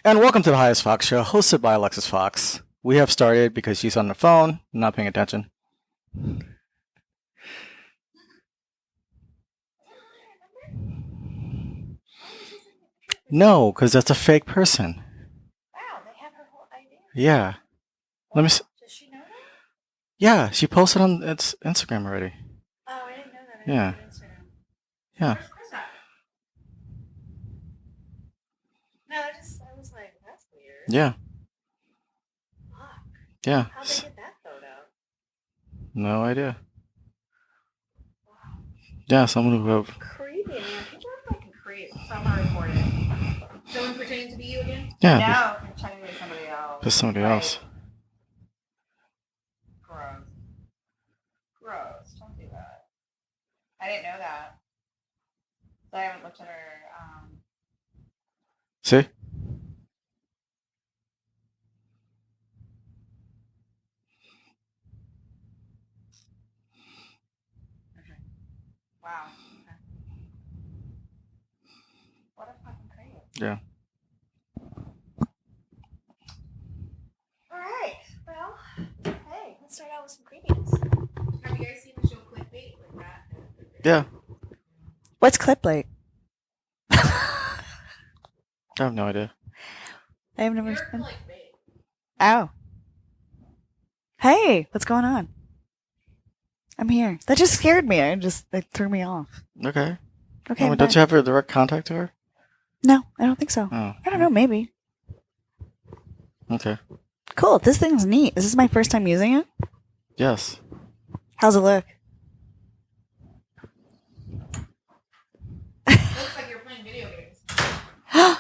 And welcome to the Highest Fawx Show, hosted by Alexis Fawx. We have started because she's on the phone, not paying attention. No, because that's a fake person. Wow, they have her whole idea. Yeah. Let me. Does she know that? Yeah, she posted on its Instagram already. Oh, I didn't know that. Yeah. Yeah. Where's Chris at? No, I was like, that's weird. Yeah. Fuck. Yeah. How'd they get that photo? No idea. Wow. Yeah, someone who. Creepy, man. People are fucking creep. So I'm gonna report it. Someone pretending to be you again? Yeah. No, pretending to be somebody else. Just somebody else. Gross. Gross. Don't do that. I didn't know that. So I haven't looked at her. See? Okay. Wow. Okay. What a fucking creep. Yeah. Alright. Well, hey, let's start out with some creepiness. Have you guys seen the show Clickbait like that? Yeah. What's Cliplate? I have no idea. I have never You're seen. Clickbait. Oh. Hey, what's going on? I'm here. That just scared me. That threw me off. Okay. Okay. Don't you have a direct contact to her? No, I don't think so. Oh. I don't know. Maybe. Okay. Cool. This thing's neat. Is this my first time using it? Yes. How's it look? Looks like you're playing video games. I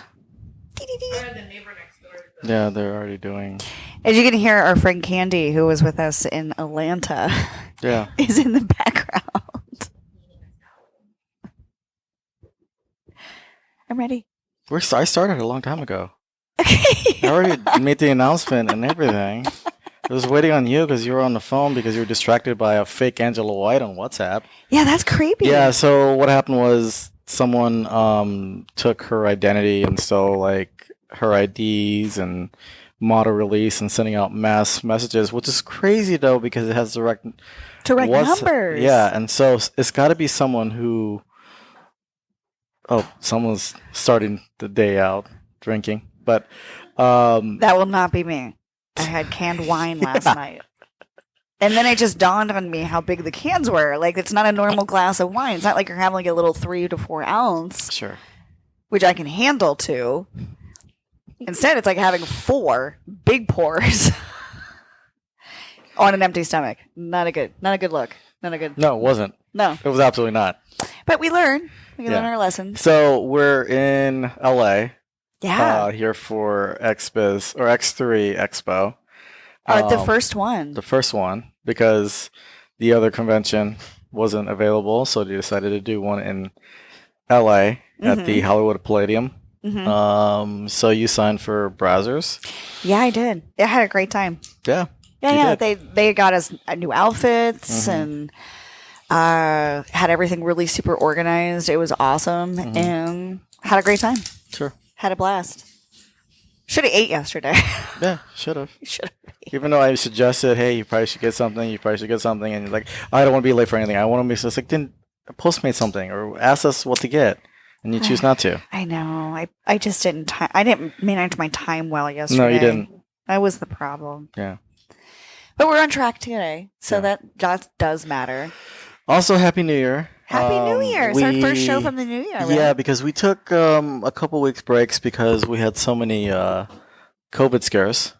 heard the neighbor next door. Yeah, they're already doing. As you can hear, our friend Candy, who was with us in Atlanta, Yeah. is in the background. I'm ready. I started a long time ago. Okay. I already made the announcement and everything. I was waiting on you because you were on the phone because you were distracted by a fake Angela White on WhatsApp. Yeah, that's creepy. Yeah, so what happened was someone took her identity and stole like her IDs and model release and sending out mass messages, which is crazy though because it has direct numbers. Yeah, and so it's got to be someone who. Oh, someone's starting the day out drinking, but That will not be me. I had canned wine last night. And then it just dawned on me how big the cans were. Like, it's not a normal glass of wine. It's not like you're having like a little 3 to 4 ounce, sure. which I can handle too. Instead, it's like having 4 big pours on an empty stomach. Not a good look. Not a good. No, it wasn't. No. It was absolutely not. But we learn. We Yeah. learn our lessons. So we're in LA Yeah. here for XBiz or X3 Expo. The first one. The first one, because the other convention wasn't available, so they decided to do one in LA at the Hollywood Palladium. So you signed for Brazzers. Yeah, I did. I had a great time. Yeah. Yeah, You yeah. did. They got us new outfits and had everything really super organized. It was awesome and had a great time. Sure. Had a blast. Should have ate yesterday. Yeah, should have. Should have. Even though I suggested, hey, you probably should get something, and you're like, I don't want to be late for anything. I want to be just like, then Postmate something or ask us what to get, and you choose not to. I know. I just didn't. I didn't manage my time well yesterday. No, you didn't. That was the problem. Yeah. But we're on track today, so Yeah. that does matter. Also, Happy New Year. Happy New Year! It's our first show from the new year. Right? Yeah, because we took a couple weeks breaks because we had so many COVID scares.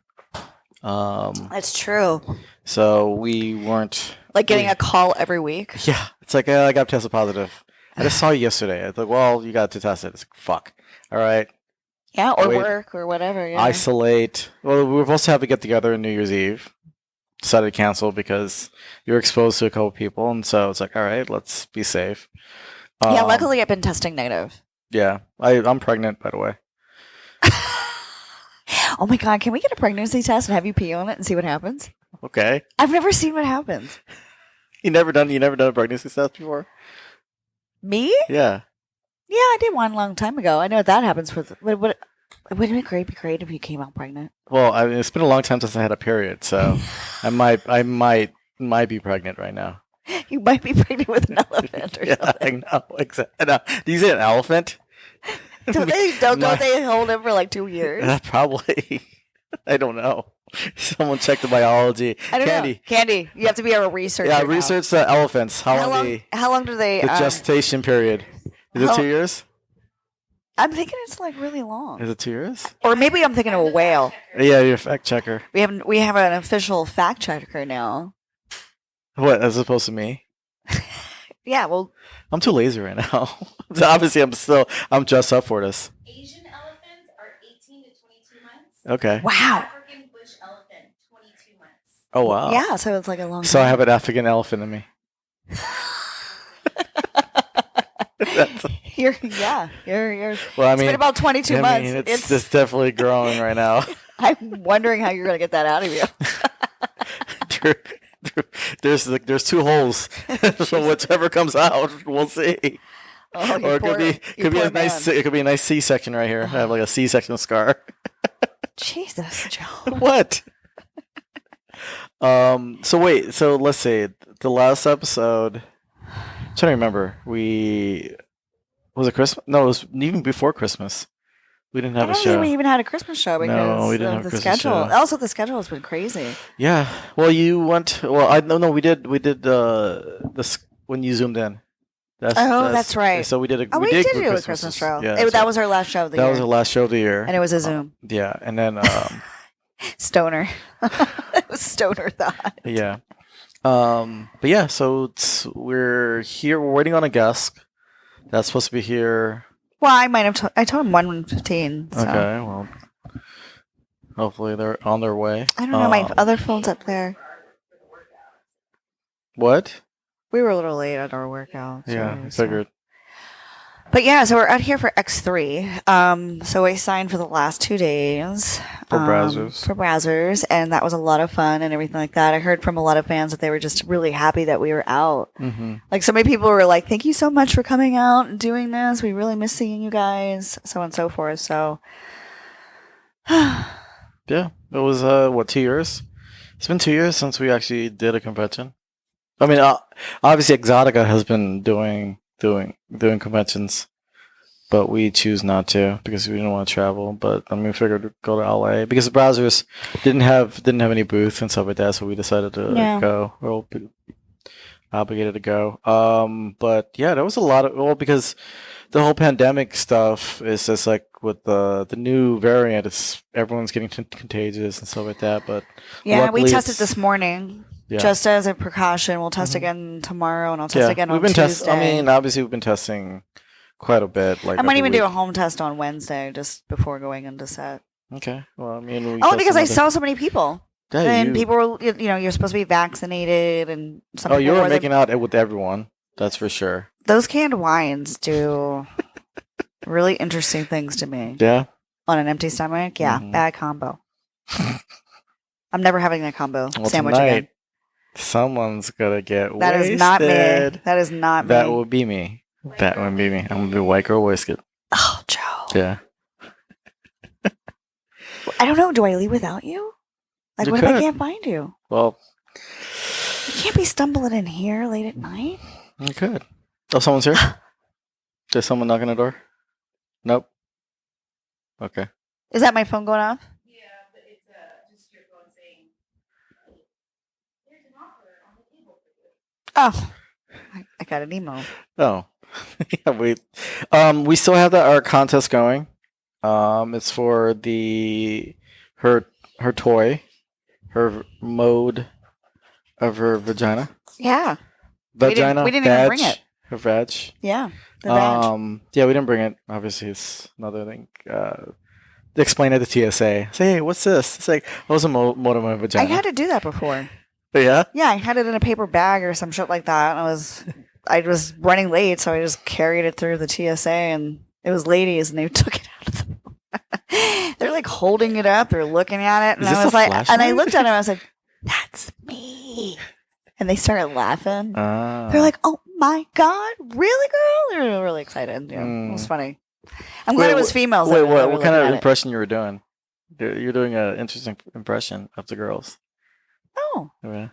That's true. So we weren't Like getting a call every week. Yeah, it's like I got tested positive. I just saw you yesterday. It's like, well, you got to test it. It's like, fuck. All right. Yeah, or Wait. work or whatever. Yeah. Isolate. Well, we were supposed to have a get together on New Year's Eve. Decided to cancel because you're exposed to a couple people, and so it's like, all right, let's be safe. Yeah, luckily I've been testing negative. Yeah, I'm pregnant, by the way. Oh my god, can we get a pregnancy test and have you pee on it and see what happens? Okay. I've never seen what happens. You never done a pregnancy test before? Me? Yeah. Yeah, I did one a long time ago. I know what that happens with. Wouldn't it be great if you came out pregnant? Well, I mean, it's been a long time since I had a period, so I might be pregnant right now. You might be pregnant with an elephant or Yeah, something. I know exactly. No, do you say an elephant? Don't they hold him for like 2 years? Probably. I don't know. Someone check the biology. I don't Candy. know. Candy, you have to be a researcher. Yeah, now. research the elephants. How long do they? the gestation period? Is it how- 2 years? I'm thinking it's like really long. Is it 2 years? Or maybe I'm thinking of a whale. Yeah, you're a fact checker. We have an official fact checker now. What, as opposed to me? Yeah, well, I'm too lazy right now. Obviously, I'm dressed up for this. Asian elephants are 18 to 22 months. Okay. wow. African bush elephant, 22 months. Oh wow. Yeah, so it's like a long. So I time. have an African elephant in me. That's, You're. well, I It's mean, been about 22 I months. mean, it's definitely growing right now. I'm wondering how you're gonna get that out of you. There's 2 holes, so whichever comes out, we'll see. Oh, Or it could be a nice Man. it could be a nice C-section right here. I have like a C-section scar. Jesus, Joe. What? So wait. So let's say the last episode. I'm trying to remember. Was it Christmas? No, it was even before Christmas. We didn't I have a don't think show. we even had a Christmas show because No, we didn't have of a the Christmas schedule. show. Also, the schedule has been crazy. Yeah. Well, you went. Well, I no. We did. This when you zoomed in. That's right. So we did. Oh, we did do a Christmas show. Yeah, That was our last show of the that year. was our last show of the year. And it was a Zoom. Yeah, and then Stoner. It was Stoner thought. yeah. But yeah, so we're here. We're waiting on a guest that's supposed to be here. Well, I might have. I told him 1:15. So. Okay, well, hopefully they're on their way. I don't know. My other phone's up there. What? We were a little late at our workout. Yeah, I so- figured. But yeah, so we're out here for X3. So I signed for the last 2 days. For Brazzers. For Brazzers, and that was a lot of fun and everything like that. I heard from a lot of fans that they were just really happy that we were out. Mm-hmm. Like so many people were like, "Thank you so much for coming out and doing this. We really miss seeing you guys." So on and so forth. So Yeah, it was 2 years? It's been 2 years since we actually did a convention. I mean, obviously Exotica has been doing conventions, but we choose not to because we didn't want to travel. But I mean, we figured to go to LA because the Browsers didn't have any booth and stuff like that, so we decided to go. We're all obligated to go. But yeah, there was a lot of because the whole pandemic stuff is just like with the new variant, it's everyone's getting contagious and stuff like that. But yeah, we luckily tested it's- this morning. Yeah. Just as a precaution, we'll test again tomorrow, and I'll test again on Tuesday. I mean, obviously, we've been testing quite a bit. Like I might every even do a week. home test on Wednesday just before going into set. Okay. Well, I mean, Only because I saw so many people, Yeah, and people were, you're supposed to be vaccinated, and some people you were were making out with everyone. That's for sure. Those canned wines do really interesting things to me. Yeah. On an empty stomach, yeah, Mhm. bad combo. I'm never having that combo Well, sandwich tonight, again. Someone's gonna get That wasted. is not me. That is not me. That would be me. That would be me. I'm gonna be white girl wasted. Oh, Joe. Yeah. I don't know. Do I leave without you? Like, You what if I could. can't find you? Well, You can't be stumbling in here late at night. you could. Oh, someone's here. There's someone knocking the door. Nope. Okay. Is that my phone going off? Yeah, but it's just your phone saying, "There's an offer on the table for you." Oh, I got an email. Oh. Yeah, we still have our contest going. It's for her toy, her mode of her vagina. Yeah. Vagina. we didn't even bring it. Her vag. Yeah. The badge. Yeah, we didn't bring it. Obviously, it's another thing. Explain it to TSA. Say, hey, what's this? It's like, what was a mode of my I vagina? had to do that before. Yeah. Yeah, I had it in a paper bag or some shit like that. And I was running late, so I just carried it through the TSA, and it was ladies, and they took it out of the. They're like holding it up, they're looking at it, and Is this I was a like, and I flashlight? looked at them, I was like, "That's me," and they started laughing. Ah. They're like, "Oh my god, really, girl?" They were really excited. Yeah, it was Mm. funny. I'm glad it was females. Wait, that were what kind looking of at it. impression you were doing? You're doing an interesting impression of the girls. Oh, Yeah.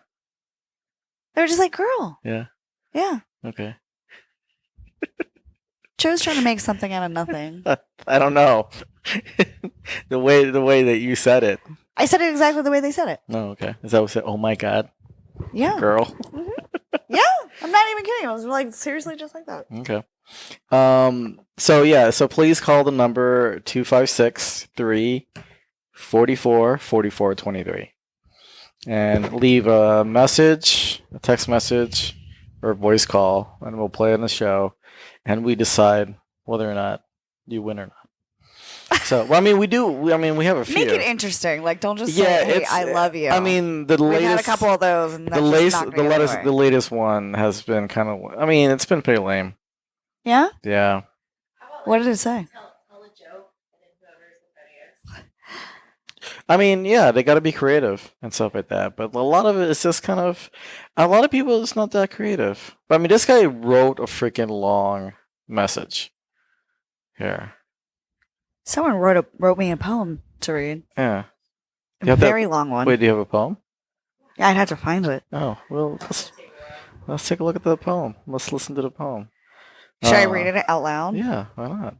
they were just like, girl. Yeah. Yeah. Okay. Joe's trying to make something out of nothing. I don't know. the way that you said it. I said it exactly the way they said it. No, okay. Is that what you said? Oh my god, Yeah. girl. Yeah. I'm not even kidding. I was like, seriously, just like that. Okay. So please call the number 256-344-4423 and leave a message, a text message, or a voice call, and we'll play it on the show, and we decide whether or not you win or not. So, well, I mean, we have a few. Make it interesting. Like, don't just Yeah, say, hey, it's- I love you. I mean, the we've latest, had a couple of those, and that's just not gonna go anywhere. the latest one has been kind of. I mean, it's been pretty lame. Yeah? Yeah. What did it say? Tell a joke and then whoever's the funniest. I mean, yeah, they got to be creative and stuff like that. But a lot of it is just kind of. A lot of people, it's not that creative. But I mean, this guy wrote a freaking long message. Here. Someone wrote me a poem to read. Yeah. A You have that- very long one. Wait, do you have a poem? Yeah, I'd have to find it. Oh, well, let's take a look at the poem. Let's listen to the poem. Should I read it out loud? Yeah, why not?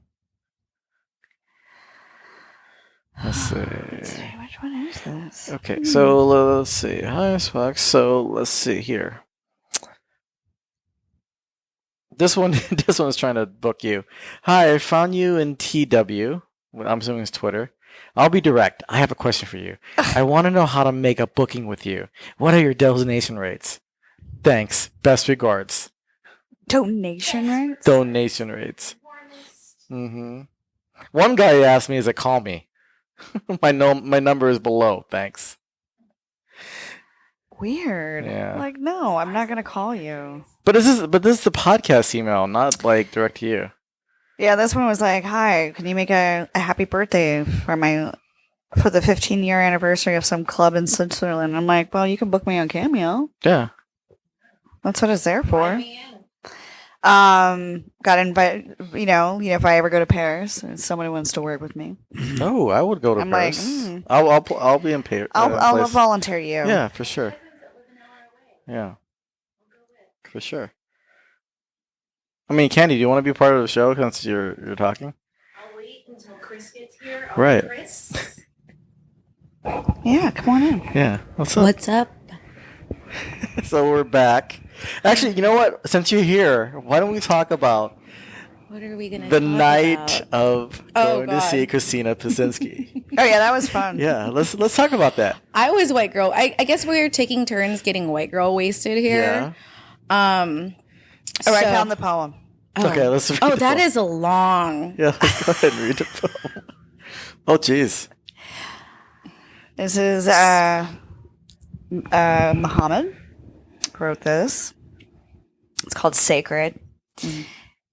Let's see. Which one is this? Okay, so let's see. Hi, Fawx. So let's see here. This one is trying to book you. Hi, I found you in TW. I'm assuming it's Twitter. I'll be direct. I have a question for you. I want to know how to make a booking with you. What are your donation rates? Thanks. Best regards. Donation rates? Donation rates. Mm-hmm. One guy asked me, "Is it call me?" my number is below. Thanks. Weird. Yeah. Like, no, I'm not gonna call you. But this is the podcast email, not like direct to you. Yeah, this one was like, "Hi, can you make a happy birthday for the 15-year anniversary of some club in Switzerland?" I'm like, "Well, you can book me on Cameo. Yeah. That's what it's there for." Got invited. If I ever go to Paris and somebody wants to work with me, Oh, I would go to I'm like, Paris. I'll be in Paris. I'll volunteer you. Yeah, for sure. Yeah, for sure. I mean, Candy, do you want to be part of the show since you're talking? I'll wait until Chris gets here. Right. Chris. Yeah, come on in. Yeah. What's up? What's up? So we're back. Actually, you know what? Since you're here, why don't we talk about What are we gonna the talk night about? of Oh, going to God. see Christina Pasinski? Oh yeah, that was fun. Yeah, let's talk about that. I was white girl. I guess we were taking turns getting white girl wasted here. Yeah. Oh, I so- found the poem. Oh. Okay, let's read Oh, the that poem. is a long. Yeah, let's go ahead and read the poem. Oh, jeez. This is Muhammad wrote this. It's called Sacred.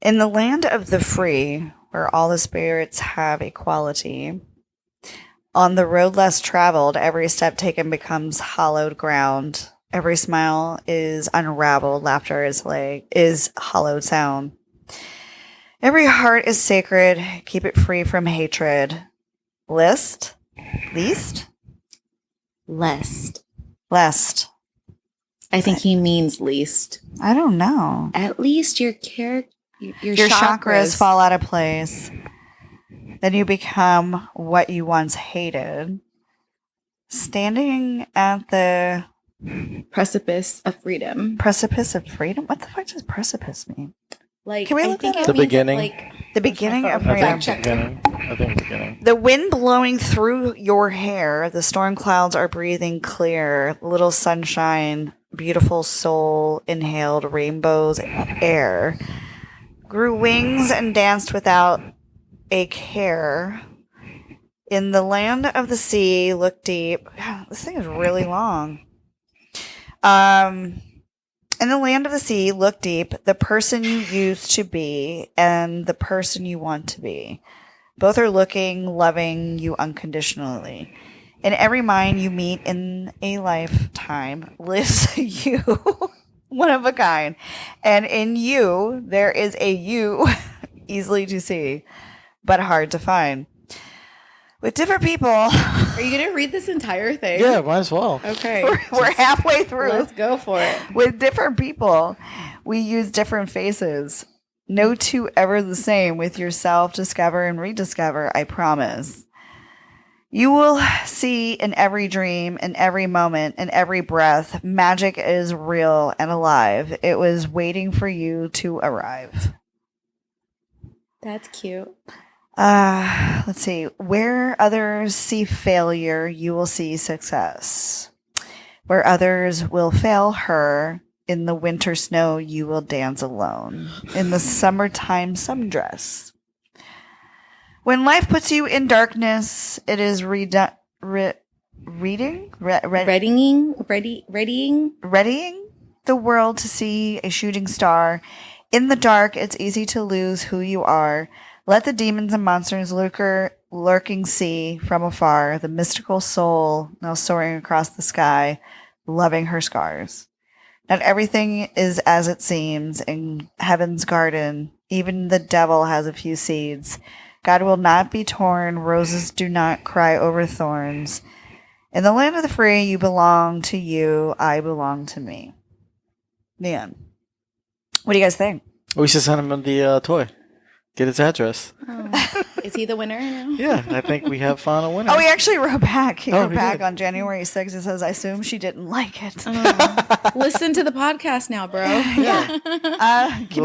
In the land of the free, where all the spirits have equality, on the road less traveled, every step taken becomes hallowed ground. Every smile is unraveled, laughter is hollowed sound. Every heart is sacred, keep it free from hatred. Least? Lest. Lest. I think he means least. I don't know. At least your Your chakras fall out of place. Then you become what you once hated. Standing at the precipice of freedom. precipice of freedom? What the fuck does precipice mean? Like, Can we I look think that it up? The means beginning? Like, The beginning of I freedom. think beginning. The wind blowing through your hair, the storm clouds are breathing clear, little sunshine, beautiful soul inhaled rainbows air, grew wings and danced without a care. In the land of the sea, look deep. This thing is really long. In the land of the sea, look deep. The person you used to be and the person you want to be. Both are looking, loving you unconditionally. In every mind you meet in a lifetime lives you, one of a kind. And in you, there is a you easily to see. but hard to find. With different people, Are you gonna read this entire thing? Yeah, might as well. Okay. we're halfway through. Let's go for it. With different people, we use different faces. No two ever the same. With yourself, discover and rediscover, I promise. You will see in every dream, in every moment, in every breath, magic is real and alive. It was waiting for you to arrive. That's cute. Let's see. Where others see failure, you will see success. Where others will fail her, in the winter snow, you will dance alone. In the summertime sundress. When life puts you in darkness, it is readying the world to see a shooting star. In the dark, it's easy to lose who you are. Let the demons and monsters lurking see from afar the mystical soul now soaring across the sky, loving her scars. Not everything is as it seems in heaven's garden. Even the devil has a few seeds. God will not be torn. Roses do not cry over thorns. In the land of the free, you belong to you. I belong to me. The end. What do you guys think? We should send him the toy. Get his address. Oh. Is he the winner now? Yeah, I think we have found a winner. Oh, he actually wrote back. He wrote he back did. on January 6th. It says, I assume she didn't like it. Listen to the podcast now, bro. Yeah. Give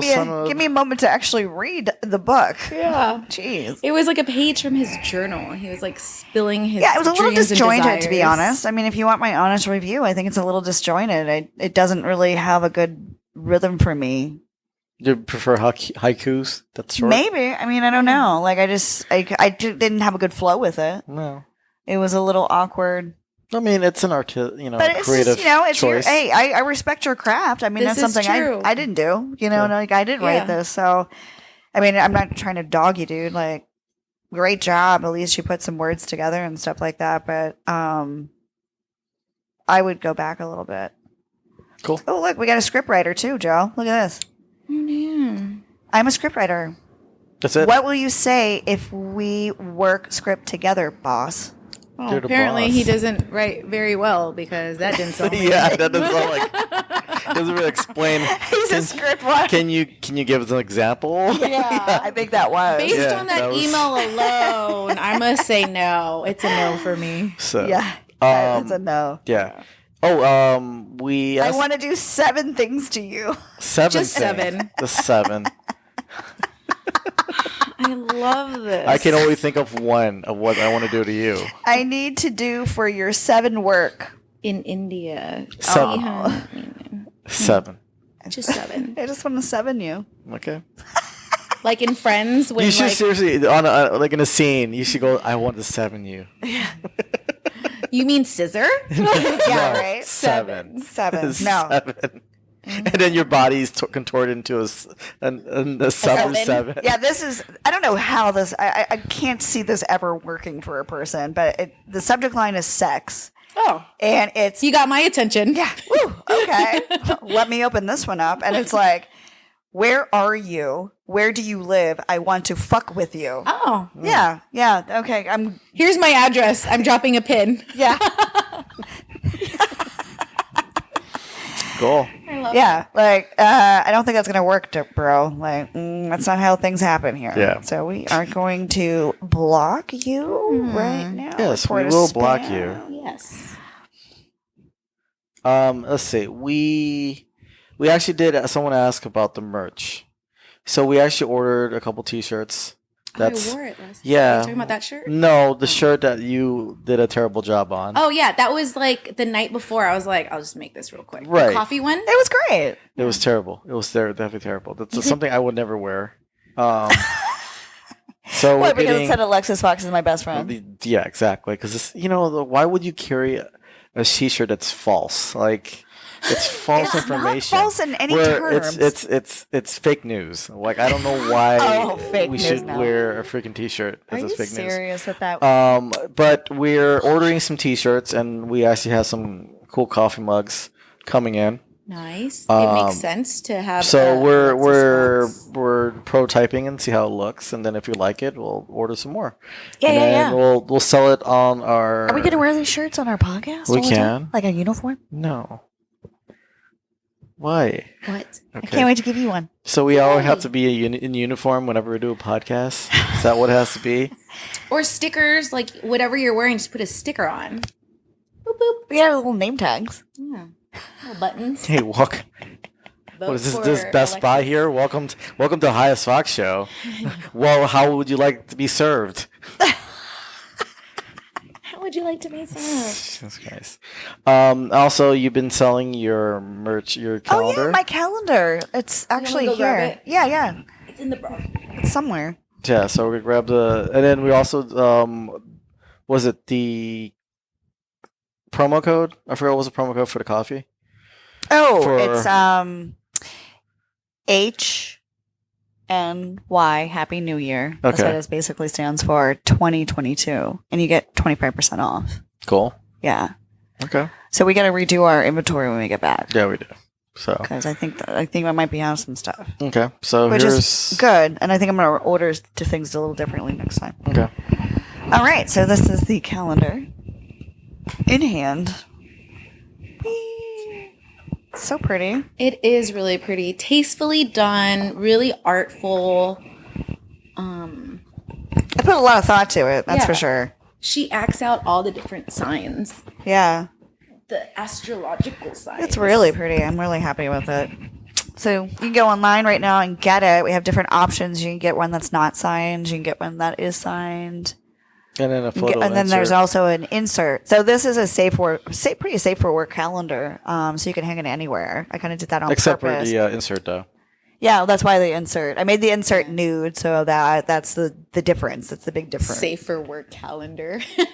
me a moment to actually read the book. Yeah. Jeez. It was like a page from his journal. He was like spilling his Yeah, it was a little dreams and disjointed, to be desires. honest. I mean, if you want my honest review, I think it's a little disjointed. It doesn't really have a good rhythm for me. Do you prefer haikus? That's short? Maybe. I mean, I don't know. Like, I didn't have a good flow with it. No. It was a little awkward. I mean, it's an But it's creative just, it's choice. hey, I respect your craft. I mean, This that's is something true. I didn't do. Yeah. Like I did Yeah. write this. So, I mean, I'm not trying to dog you, dude. Like, great job. At least you put some words together and stuff like that. But I would go back a little bit. Cool. Oh, look, we got a script writer too, Joe. Look at this. Oh, man. I'm a script writer. That's it. What will you say if we work script together, boss? Well, You're the apparently boss. he doesn't write very well because that didn't sound like Yeah, that doesn't sound like. Doesn't really explain. He's a script writer. Can you give us an example? Yeah, I think that was. Based Yeah, on that, that was- email alone, I must say no. It's a no for me. So Yeah, that's a no. yeah. Oh, we I asked want to do 7 things to you. 7 Just things. 7. The 7. I love this. I can only think of one of what I want to do to you. I need to do for your 7 work. in India. 7. 7. Just 7. I just want to 7 you. Okay. Like in Friends when You should like seriously like in a scene. You should go. I want to 7 you. you mean scissor? Yeah, right? 7. 7. No. 7. And then your body's contorted into a sub seven? 7. Yeah, this is. I don't know how this. I can't see this ever working for a person, but the subject line is sex. Oh. And it's. You got my attention. Yeah. Woo, okay. Let me open this one up. And it's like, where are you? Where do you live? I want to fuck with you. Oh. Yeah. Yeah. Okay. Here's my address. I'm dropping a pin. Yeah. Cool. I love Yeah, like I don't think that's gonna work, bro. Like that's not how things happen here. Yeah. So we are going to block you right now. Yes, Report we a will block spam. you. Yes. Let's see. We actually did. Someone asked about the merch, so we actually ordered a couple T-shirts. That's I wore it last yeah. Are you talking about that shirt? No, the shirt that you did a terrible job on. Oh yeah, that was like the night before. I was like, I'll just make this real quick. Right. The coffee one. It was great. It was terrible. It was definitely terrible. That's something I would never wear. So What? we're Because it getting said Alexis Fawx is my best friend. yeah, exactly. Because why would you carry a T-shirt that's false? Like it's false It's not information. false in any Where terms. It's fake news. Like I don't know why Oh, fake we news should now. wear a freaking T-shirt. Are As you fake news. serious with that? But we're ordering some T-shirts, and we actually have some cool coffee mugs coming in. Nice. It Um, makes sense to have. So Alexis Fawx. we're prototyping and see how it looks, and then if we like it, we'll order some more. Yeah, and yeah, then yeah. we'll sell it on our. Are we going to wear these shirts on our podcast? We all the time? can. Like a uniform? No. Why? What? I can't wait to give you one. So we all have Why? to be in uniform whenever we do a podcast. Is that what it has to be? Or stickers, like whatever you're wearing, just put a sticker on. Boop boop. We got little name tags. Yeah. Little buttons. Hey, what Vote is this? for This Best Buy Alexis. here? Welcome to Highest Fox Show. Well, how would you like to be served? How would you like to be served? Jesus Christ. Also, you've been selling your merch, your calendar. Oh, yeah, my calendar. It's actually go grab here. it? Yeah, yeah. It's in the bra. It's somewhere. Yeah, so we're gonna grab the, and then we also was it the promo code? I forgot what was the promo code for the coffee. Oh, For- it's HNY, Happy New Year. That's Okay. what it basically stands for, 2022. And you get 25% off. Cool. Yeah. Okay. So we got to redo our inventory when we get back. Yeah, we do. So Because I think I might be out of some stuff. okay. So Which here's is good. And I think I'm going to order to things a little differently next time. okay. All right. So this is the calendar in hand. Whee! So pretty. It is really pretty, tastefully done, really artful. I put a lot of thought to it. That's Yeah. for sure. She acts out all the different signs, Yeah. the astrological signs. It's really pretty. I'm really happy with it. So you can go online right now and get it. We have different options. You can get one that's not signed. You can get one that is signed. And then a You can photo. and then there's insert. also an insert. So this is a pretty safe for work calendar. So you can hang it anywhere. I kind of did that on except purpose. for the insert though. Yeah, that's why the insert. I made the insert nude, so that's the difference. That's the big difference. safe for work calendar. Kinda.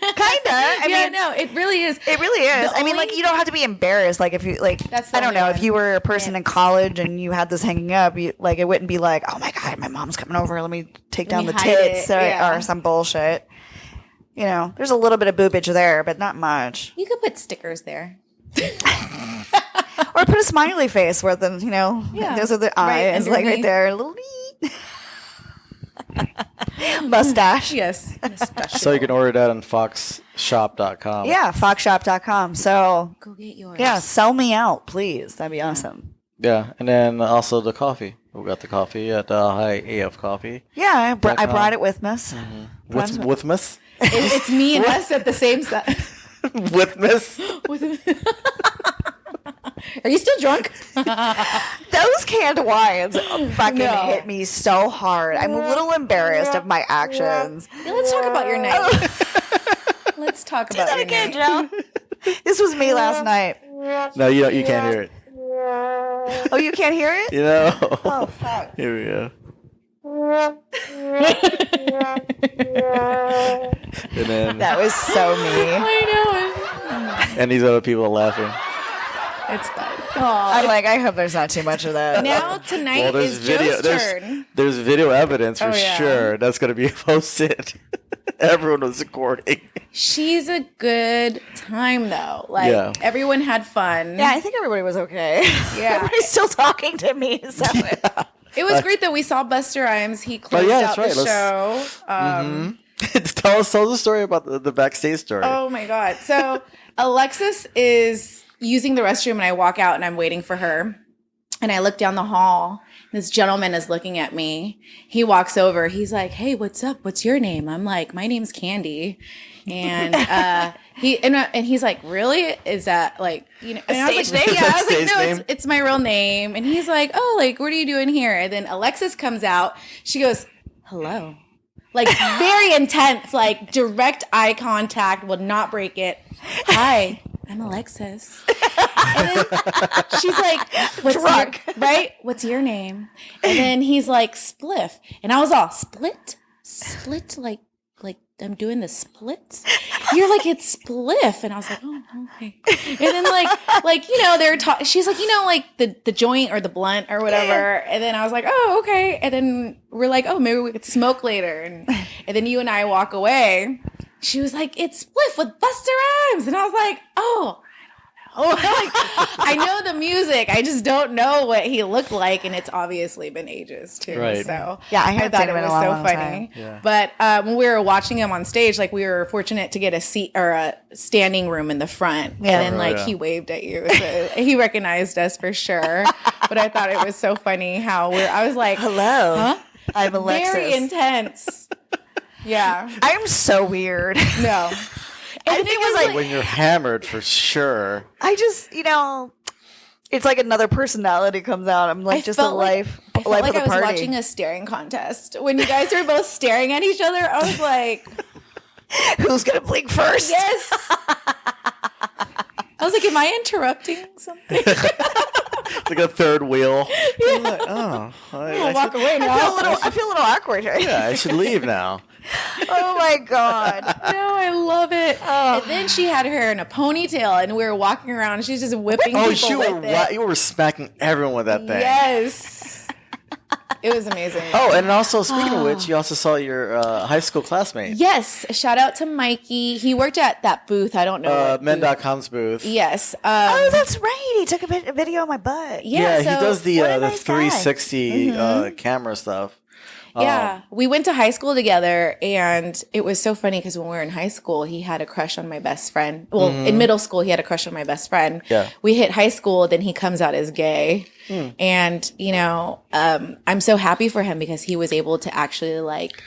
I yeah, mean, no, it really is. it really is. The I mean, like, only- you don't have to be embarrassed. Like, if you like, That's the I don't only know, one. if you were a person in college and you had this hanging up, you like, it wouldn't be like, oh my god, my mom's coming over. Let me take down me the hide tits it, yeah. or some bullshit. You know, there's a little bit of boobage there, but not much. You could put stickers there. Or put a smiley face where the, you know, Yeah. those are the Right eyes, like right underneath. there, a little mustache. Yes. So you can order that on foxshop.com. Yeah, foxshop.com. So, Go get yours. yeah, sell me out, please. That'd be awesome. Yeah, and then also the coffee. We got the coffee at High AF Coffee. Yeah, I .com. brought it with us. With Miss? It's me and us at the same side. With Miss? Are you still drunk? Those canned wines fucking No. hit me so hard. I'm a little embarrassed of my actions. Yeah, let's talk about your night. Let's talk Do about that your again, night. Joe. This was me last night. No, you can't hear it. Oh, you can't hear it? You know? Oh, fuck. Here we go. And then That was so me. I and these other people are laughing. know. It's fine. I'm like, I hope there's not too much of that. Now tonight Well, there's is video. Joe's turn. There's video evidence for Oh, yeah. sure. That's gonna be posted. Everyone was recording. She's a good time though. Like Yeah. everyone had fun. Yeah, I think everybody was okay. Yeah. Everybody's still talking to me. So It was great that we saw Buster Rhymes. He closed yeah, out that's the right. show. Tell the story about the backstage story. Oh my god. So Alexis is using the restroom and I walk out and I'm waiting for her. And I look down the hall. This gentleman is looking at me. He walks over. He's like, "Hey, what's up? What's your name?" I'm like, "My name's Candy." And he's like, "Really? Is that like, you know?" And I was stage like, name? "Yeah." I was like, Stage "No, name? it's my real name." And he's like, "Oh, like, what are you doing here?" And then Alexis comes out. She goes, "Hello." Like very intense, like direct eye contact, will not break it. "Hi, I'm Alexis." And then she's like, "What's Drunk. right? What's your name?" And then he's like, "Spliff." And I was all, "Split? Like I'm doing the splits?" You're like, "It's spliff." And I was like, "Oh, okay." And then like you know, they're talking. She's like, "You know, like the joint or the blunt or whatever." And then I was like, "Oh, okay." And then we're like, "Oh, maybe we could smoke later." And then you and I walk away. She was like, "It's spliff with Buster Rhymes." And I was like, "Oh, I know the music. I just don't know what he looked like, and it's obviously been ages too. Right. So Yeah, I I haven't thought seen it him in was a long, so long funny. time. Yeah. But when we were watching him on stage, like we were fortunate to get a seat or a standing room in the front. Yeah. And then like yeah. he waved at you. So he recognized us for sure. But I thought it was so funny how I was like, Hello. huh? I'm Alexis. Very intense. Yeah. I'm so weird. No. I think it was like When you're hammered, for sure. I just, it's like another personality comes out. I'm like just a life I felt life like of the I was party. watching a staring contest. When you guys were both staring at each other, I was like, Who's gonna blink first? yes. I was like, am I interrupting something? It's like a third wheel. You're like, oh, I'll walk away I now. feel a little awkward. Right? yeah, I should leave now. Oh my god. No, I love it. Oh. And then she had her in a ponytail, and we were walking around, and she's just whipping Oh, people with it. you were smacking everyone with that thing. Yes. It was amazing. Oh, and also, speaking of which, you also saw your high school classmate. Yes. Shout out to Mikey. He worked at that booth. I don't know. what booth. Men.com's booth. Yes. Oh, that's right. He took a video of my butt. yeah. he does the what a nice guy. 360 camera stuff. Yeah, we went to high school together, and it was so funny because when we were in high school, he had a crush on my best friend. Well, in middle school, he had a crush on my best friend. Yeah. We hit high school, then he comes out as gay. And, I'm so happy for him because he was able to actually like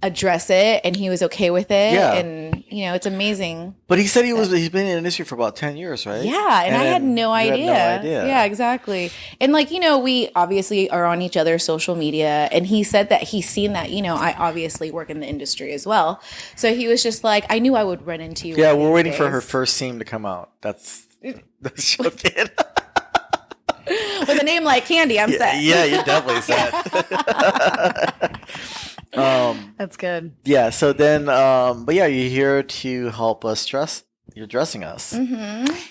address it, and he was okay with it. Yeah. And, it's amazing. But he said he's been in the industry for about 10 years, right? Yeah, and I had no you idea. had no idea. Yeah, exactly. And we obviously are on each other's social media, and he said that he's seen that, I obviously work in the industry as well. So he was just like, I knew I would run into you. Yeah, one of we're these waiting for days. her first scene to come out. That's she'll get. With a name like Candy, I'm set. Yeah, you're definitely set. That's good. Yeah, so then, but yeah, you're here to help us dress. You're dressing us.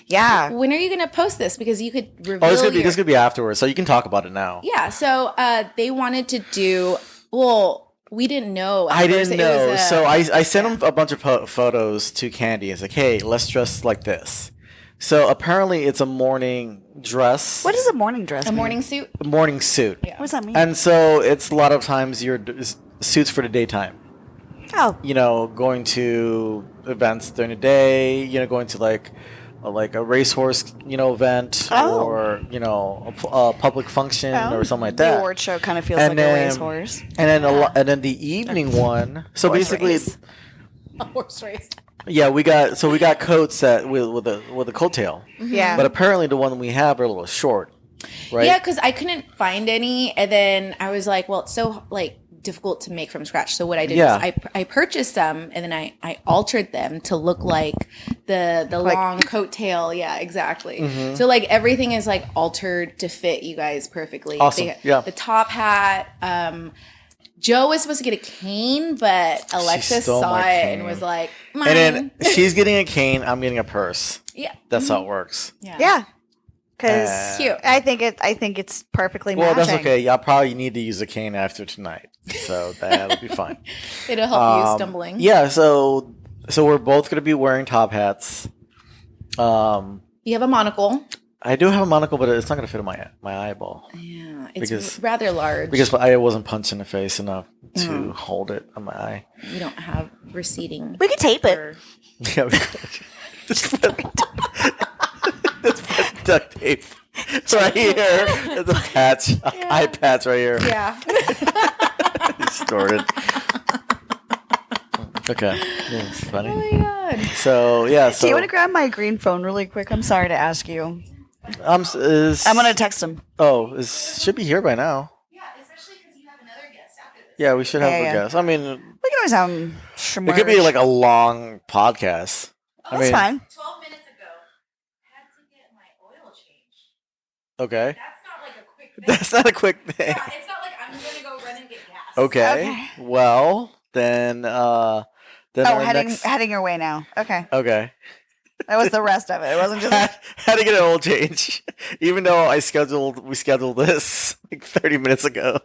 Yeah. When are you going to post this? Because you could reveal Oh, this could be afterwards, so you can talk about it now. Yeah, so they wanted to do, we didn't know. At I first didn't it was know, a- so I sent him a bunch of photos to Candy. It's like, hey, let's dress like this. So apparently, it's a morning dress, What is a morning dress? a morning suit. a morning suit, What does that mean? and so it's a lot of times your suits for the daytime. oh, Going to events during the day, going to like a racehorse, event, Oh. or a public function or something like the that. award show kind of feels And like then- a racehorse. And then and then the evening one. So Horse basically, race. A horse race. yeah, we got coats that with a coattail, Yeah. but apparently the one we have are a little short, right? Yeah, because I couldn't find any, and then I was like, well, it's so difficult to make from scratch. So what I did Yeah. was I purchased them, and then I altered them to look like the long coattail. Yeah, exactly. So everything is altered to fit you guys perfectly. Awesome. Yeah. The top hat. Joe was supposed to get a cane, but Alexis stole saw my it cane. and was like, mine. And then she's getting a cane, I'm getting a purse. yeah. That's how it works. Yeah. Because Cute. I think it's perfectly Well, matching. that's okay. Y'all probably need to use a cane after tonight, so that'll be fine. It'll help you stumbling. Yeah, so we're both gonna be wearing top hats. You have a monocle. I do have a monocle, but it's not gonna fit in my eyeball Yeah, it's Because- rather large. because I wasn't punched in the face enough to hold it on my eye. you don't have receding. We could tape it. or- Yeah, we just put duct tape right here. There's a patch, eye patch right here. Yeah. Distorted. Okay, yeah, it's funny. Oh my god. So yeah, Do you want so to grab my green phone really quick? I'm sorry to ask you. I'm gonna text him. should be here by now. Yeah, especially because you have another guest after this. Yeah, we should have Yeah, a yeah. guest. I mean, We can always have him. it could be like a long podcast. I That's mean, fine. 12 minutes ago, I had to get my oil changed. okay, That's not like a quick thing. that's not a quick thing. Yeah, it's not like I'm gonna go run and get gas. Okay, Okay. well then our next. Heading your way now. Okay, Okay, that was the rest of it. It wasn't just. had to get an oil change, even though we scheduled this like 30 minutes ago.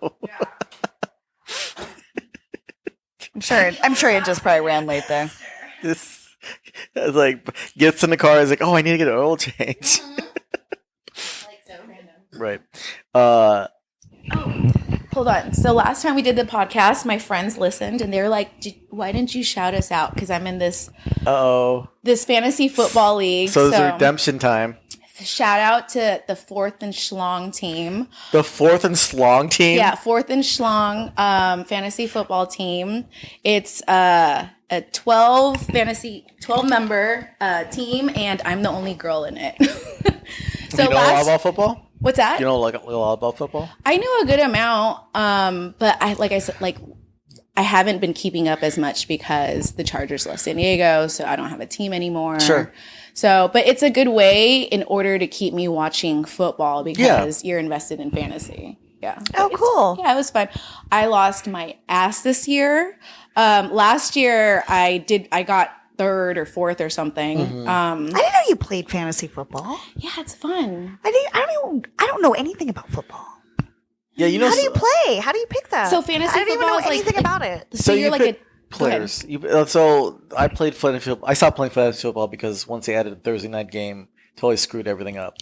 I'm sure it just probably ran late there. This It's like gets in the car. Is like, oh, I need to get an oil change. Like so random. Right. Hold on. So last time we did the podcast, my friends listened and they were like, "Why didn't you shout us out?" Because I'm in this fantasy football league. So it's redemption time. Shout out to the Fourth and Schlong team. The Fourth and Schlong team. Yeah, Fourth and Schlong fantasy football team. It's a 12 member team, and I'm the only girl in it. So you know a lot about football? What's that? You know like a lot about football? I know a good amount, but I haven't been keeping up as much because the Chargers left San Diego, so I don't have a team anymore. Sure. So, but it's a good way in order to keep me watching football because you're invested in fantasy. Yeah. Oh, cool. Yeah, it was fun. I lost my ass this year. Last year I got third or fourth or something. Mm-hmm. I didn't know you played fantasy football. Yeah, it's fun. I don't know anything about football. Yeah, you know. How do you play? How do you pick that? So fantasy I don't even football know is like- anything about it. So you're like pick a go ahead. players. So I played fantasy football. I stopped playing fantasy football because once they added a Thursday night game, totally screwed everything up.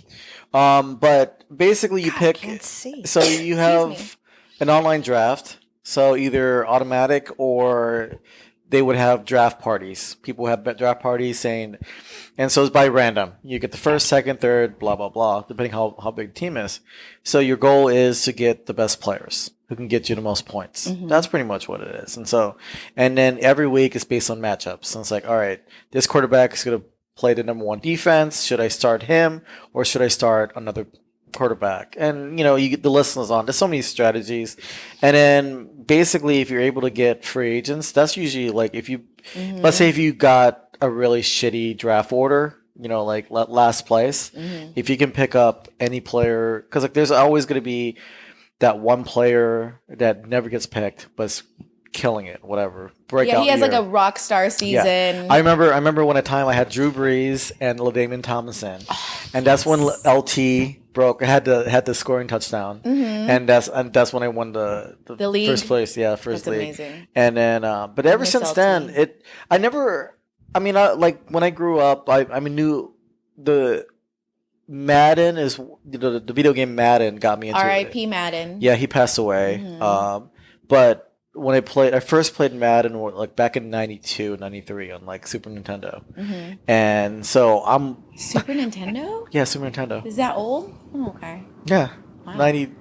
But basically, you God, pick. I can't see. So you have an online draft. So either automatic or they would have draft parties. People have draft parties saying, and so it's by random. You get the first, second, third, blah, blah, blah, depending how big the team is. So your goal is to get the best players who can get you the most points. Mm-hmm. That's pretty much what it is. And then every week it's based on matchups. And it's like, all right, this quarterback is going to play the number one defense. Should I start him or should I start another quarterback? And you get the list is on. There's so many strategies. And then basically if you're able to get free agents, that's usually like if you let's say if you got a really shitty draft order, like last place, if you can pick up any player, because like there's always going to be that one player that never gets picked but's killing it, whatever. Yeah, he has year. like a rock star season. Yeah. I remember one time I had Drew Brees and LaDainian Tomlinson, and that's when LT broke. I had the scoring touchdown, and that's when I won the league? first place. Yeah, first That's league. amazing. And then, but ever miss since LT. then, like when I grew up, I knew the Madden is the video game Madden got me into it. R.I.P. Madden. Yeah, he passed away. But when I first played Madden like back in 92, 93 on like Super Nintendo. And so I'm Super Nintendo? yeah, Super Nintendo. Is that old? Oh, okay. Yeah. Wow. 90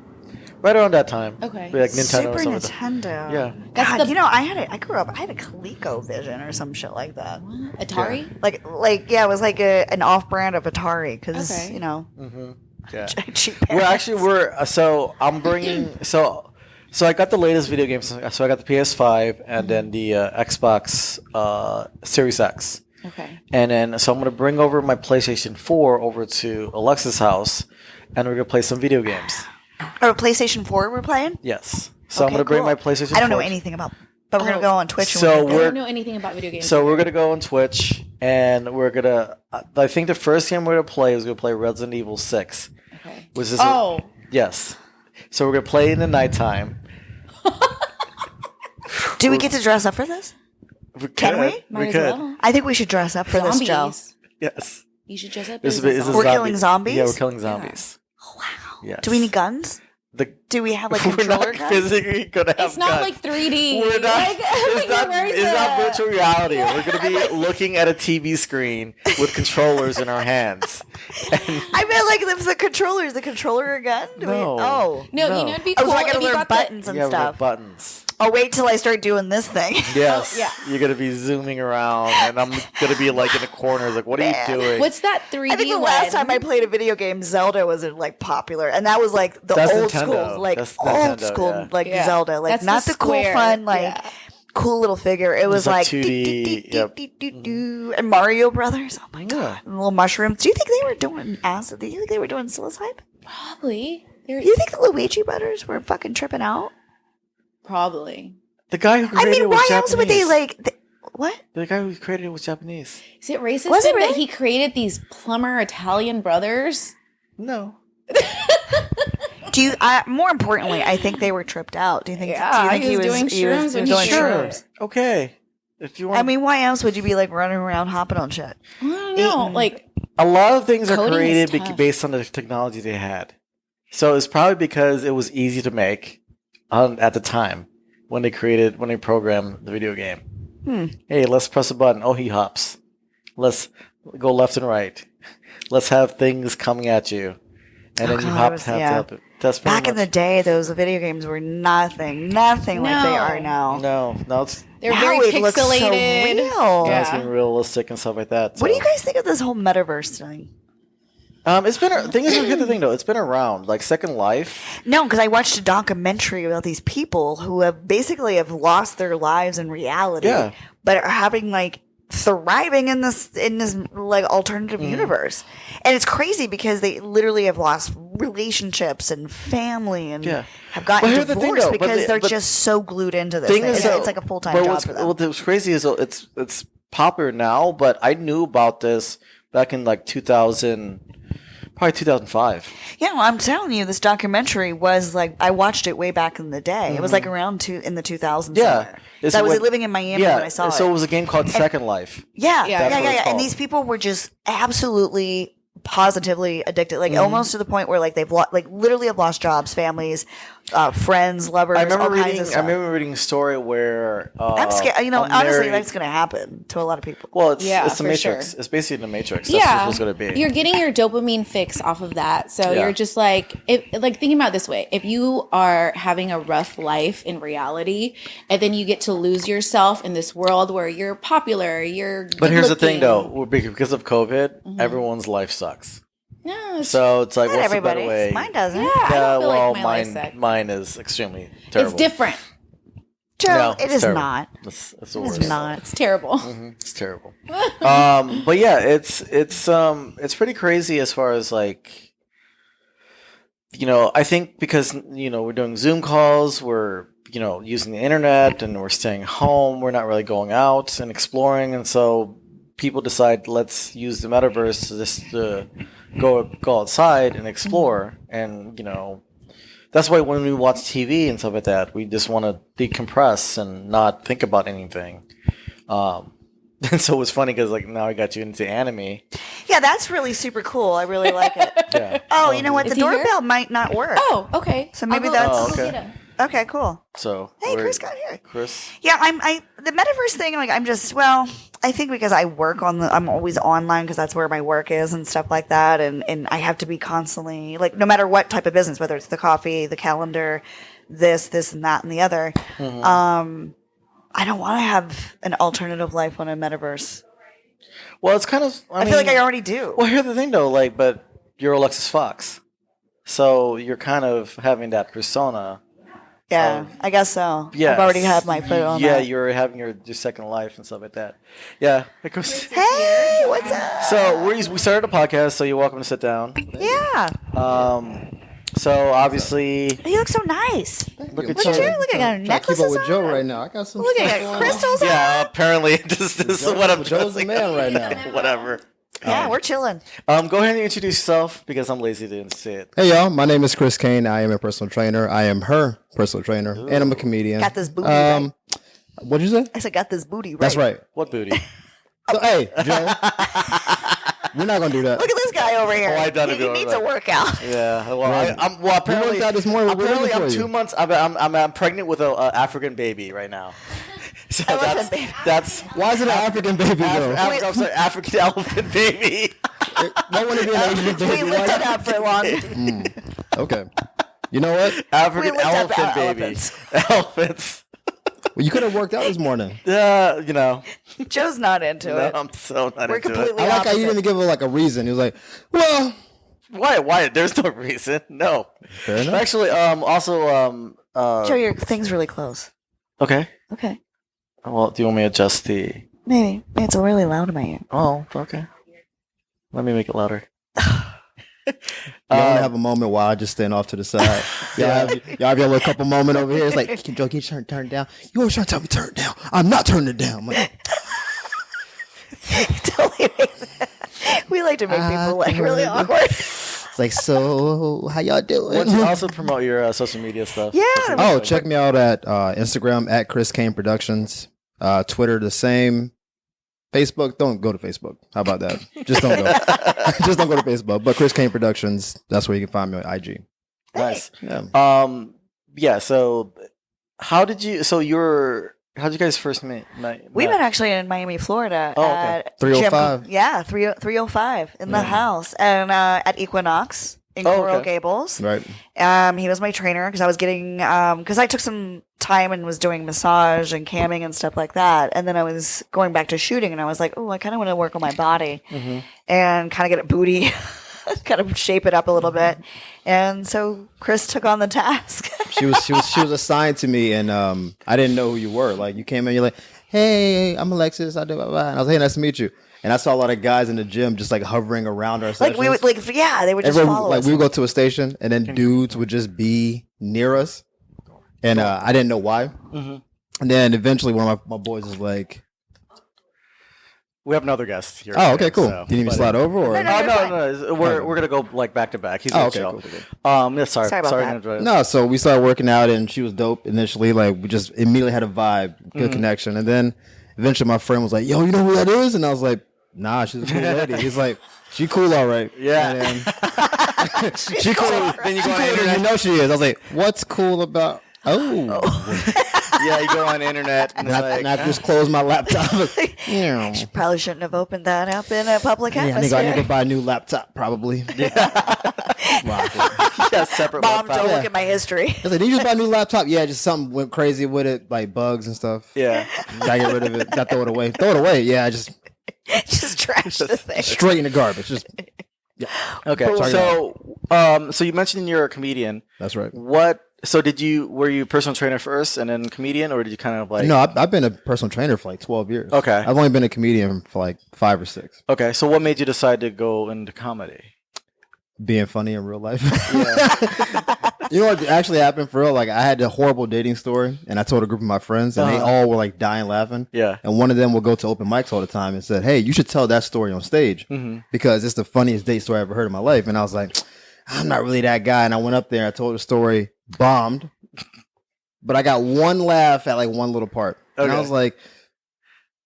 right around that time. Okay. Like Nintendo Super or something. Nintendo. Yeah. That's God, the- I grew up. I had a ColecoVision or some shit like that. What? Atari? Like it was like an off-brand of Atari because Okay. Yeah. cheap. So I'm bringing so I got the latest video games. So I got the PS5 and then the Xbox Series X. Okay. And then so I'm gonna bring over my PlayStation 4 over to Alexis' house, and we're gonna play some video games. Or PlayStation 4 we're playing? Yes. So I'm Okay, gonna bring cool. my PlayStation 4. I don't know anything about, but we're going to go on Twitch. So and I we're don't know anything about video games. So we're gonna go on Twitch, and we're gonna. I think the first game we're gonna play is Resident Evil 6, Okay. which is yes. So we're gonna play in the nighttime. Do we get to dress up for this? Can we? Might as could. well. I think we should dress up for this, Joe. Zombies. Yes. You should dress up This as is a a zombie. We're zombie. killing zombies? Yeah, we're killing zombies. Wow. Yes. Do we need guns? Do we have like We're controller not guns? physically gonna have It's not guns. like 3D. We're not. Like, It's not virtual reality. We're gonna be looking at a TV screen with controllers in our hands. I meant like if the controllers. The controller a gun? Do No. We, oh. No, No. you know it'd be Oh, cool so I gotta if you learn got buttons and Yeah, we got stuff. buttons. I'll wait till I start doing this thing. Yes. Yeah. You're gonna be zooming around, and I'm gonna be like in the corners, like, "What are Man. you doing?" What's that 3D I think the one? last time I played a video game, Zelda was like popular, and that was like the That's old Nintendo. school, like That's old Nintendo, school, yeah. like Yeah. Zelda, like That's not the the cool, square. fun, like Yeah. cool little figure. It was like like 2D, yep. and Mario Brothers. Oh my god, Yeah. and little mushrooms. Do you think they were doing acid? Do you think they were doing psilocybin? Probably. Do you think the Luigi brothers were fucking tripping out? Probably. The guy who I created mean, it was why Japanese. else would they like? What? The guy who created it was Japanese. Is it racist Was it that really? he created these plumber Italian brothers? No. Do you? More importantly, I think they were tripped out. Do you think? Yeah, do you think he was doing shrooms when he doing sure. shrooms? Okay. If you want, I mean, why else would you be like running around hopping on shit? I don't know. Eating. Like, a lot of things are Coding is created tough. based on the technology they had. So it's probably because it was easy to make at the time when they programmed the video game. Hey, let's press a button. Oh, he hops. Let's go left and right. Let's have things coming at you, and then you God, have it was- to have yeah. to help it. That's pretty Back in the much- day, those video games were nothing like they No. are now. No, it's they're Now very it looks so pixelated. real. now it's Yeah. getting realistic and stuff like that. What do so. you guys think of this whole metaverse thing? It's been. Here's the thing though. It's been around. Like Second Life. No, because I watched a documentary about these people who have basically lost their lives in reality, Yeah. but are having like thriving in this like alternative universe, and it's crazy because they literally have lost relationships and family and Yeah. have gotten But here's the thing, divorced though, but because they're but just so glued into this. thing Thing. is, It's like a full time but job for them. what's crazy is it's popular now, but I knew about this back in like 2000, probably 2005. Yeah, well, I'm telling you, this documentary was like I watched it way back in the day. It was like around in the 2000s. Mm-hmm. Yeah. somewhere. It's So I was when- living in Miami when I saw so it. it was a game called Second Life. Yeah, Yeah, yeah, that's yeah, what yeah. it's And called. these people were just absolutely positively addicted, Mm-hmm. like almost to the point where like they've literally have lost jobs, families, friends, lovers, I remember all kinds reading. of I stuff. remember reading a story where I'm scared. You know, a honestly, married- that's going to happen to a lot of people. Well, it's Yeah, the for Matrix. sure. It's basically the Matrix. That's Yeah, what it's going to be. you're getting your dopamine fix off of that. So Yeah. you're just like, thinking about it this way: if you are having a rough life in reality, and then you get to lose yourself in this world where you're popular, you're. But here's the thing, good-looking. though, because of COVID, everyone's life sucks. No, it's, So it's like, Not what's everybody. a better way? Mine doesn't. yeah, I Yeah, don't feel well, like my life sucks. mine is extremely terrible. It's different. Joe, No, it it's is terrible. not. It's the It worst. is not. It's terrible. It's terrible. But yeah, it's pretty crazy as far as like, I think because we're doing Zoom calls, we're using the internet, and we're staying home. We're not really going out and exploring, and so people decide let's use the metaverse to go outside and explore, and that's why when we watch TV and stuff like that, we just want to decompress and not think about anything. And so it was funny because like now I got you into anime. Yeah, that's really super cool. I really like it. Yeah. Oh, you know what? Is The he here? doorbell might not work. Oh, okay. So maybe I'll go- that's- I'll go Oh, okay. get him. Okay, cool. So Hey, we're- Chris got here. Chris. Yeah, the metaverse thing. Like, I think because I work I'm always online because that's where my work is and stuff like that, and I have to be constantly like, no matter what type of business, whether it's the coffee, the calendar, this, and that, and the other. I don't want to have an alternative life on a metaverse. Well, it's kind of. I feel like I already do. Well, here's the thing though, like, but you're Alexis Fawx, so you're kind of having that persona. Yeah, I guess so. Yeah, I've already had my foot on Yeah, that. you're having your second life and stuff like that. Yeah, because. Hey, what's up? So we started a podcast, so you're welcome to sit down. Yeah, So obviously, you look so nice. look at Look at you. you. Look at Trying to necklaces keep up with Joe on. right now. I got some. Look stuff at going on. crystals on. Yeah, apparently this is what I'm Joe's the dressing man up. right now. Whatever. Yeah, we're chilling. Go ahead and introduce yourself because I'm lazy to say it. Hey y'all, my name is Chris Kane. I am a personal trainer. I am her personal trainer, and I'm a comedian. Got this booty right. What'd you say? I said, got this booty right. That's right. What booty? So, hey, Joe, we're not gonna do that. Look at this guy over here. Oh, I done it he before, needs right. a workout. Yeah. Well, Right. I'm apparently worked out this morning. We're apparently looking I'm for you. 2 months. I'm pregnant with a African baby right now. So Elephant baby. that's Why is it an African baby though? I'm sorry, African elephant baby. Why wouldn't it be an Asian We baby? looked Why- at that for long. Okay. You know what? African looked up elephant baby. elephants. Elephants. Well, you could have worked out this morning. Yeah, Joe's not into no, it. I'm so not We're into completely I like how you opposite. didn't give it like a reason. He was like, "Well, it. Why? There's no reason. No. fair enough." Actually, also, Joe, your thing's really close. okay. Okay. Well, do you want me to adjust the? Maybe. It's really loud in my ear. Oh, okay. Let me make it louder. Y'all want to have a moment while I just stand off to the side. Y'all have your little couple moment over here. It's like, Joe, can you turn it down? You always trying to tell me turn it down. I'm not turning it down. I'm like, Totally makes it. We like to make people like really awkward. it's like, so how y'all doing? Why don't you also promote your social media stuff? Yeah. Oh, check me out at Instagram at Chris Kane Productions. Twitter the same. Facebook, don't go to Facebook. How about that? Just don't go. Just don't go to Facebook. But Chris Kane Productions, that's where you can find me on IG. Nice. Yeah. Yeah. So, how'd you guys first meet? We met actually in Miami, Florida. Oh, okay. At 305. Gym, yeah, 305 in the house. And at Equinox in Coral Gables. Right. He was my trainer because I was getting, because I took some time and was doing massage and camming and stuff like that. And then I was going back to shooting and I was like, oh, I kind of want to work on my body and kind of get a booty, kind of shape it up a little bit. And so Chris took on the task. She was assigned to me, and I didn't know who you were. Like, you came in, you're like, hey, I'm Alexis. I do blah, blah. And I was like, hey, nice to meet you. And I saw a lot of guys in the gym just like hovering around our sessions. Like we would, like, yeah, they would just follow us. We would go to a station, and then dudes would just be near us, and I didn't know why. And then eventually, one of my boys was like, we have another guest here. "Oh, okay, cool. So, Do you need me to slide over?" Or no. We're gonna go like back to back. He's okay, chill. cool. Yeah, sorry Sorry about to that. interrupt. No, so we started working out, and she was dope initially. Like, we just immediately had a vibe, good connection, and then eventually my friend was like, "Yo, you know who that is?" And I was like, "Nah, she's a cool lady." He's like, "She cool, all right." Yeah. And then, she cool. Then you go on the internet. You know she is. I was like, "What's cool about?" Yeah, you go on the internet and, And I just closed my laptop. Probably shouldn't have opened that up in a public Yeah, I atmosphere. need to buy a new laptop, probably. yeah, separate. Mom, laptop. don't look at my history. I was like, did you just buy a new laptop? Yeah, just something went crazy with it, like bugs and stuff. Yeah. Gotta get rid of it. Gotta throw it away. Throw it away. Yeah, I just Just trash the thing. straight in the garbage. Just Okay. Sorry, So you mentioned you're a comedian. that's right. So were you personal trainer first and then comedian, or did you kind of like? No, I've been a personal trainer for like 12 years. Okay. I've only been a comedian for like 5 or 6. Okay. So what made you decide to go into comedy? Being funny in real life. Yeah. You know what actually happened for real? Like, I had a horrible dating story, and I told a group of my friends, and they all were like dying laughing. Yeah. And one of them would go to open mics all the time and said, "Hey, you should tell that story on stage because it's the funniest date story I ever heard in my life." And I was like, "I'm not really that guy." And I went up there, I told the story, bombed, but I got one laugh at like one little part, and I Okay. was like,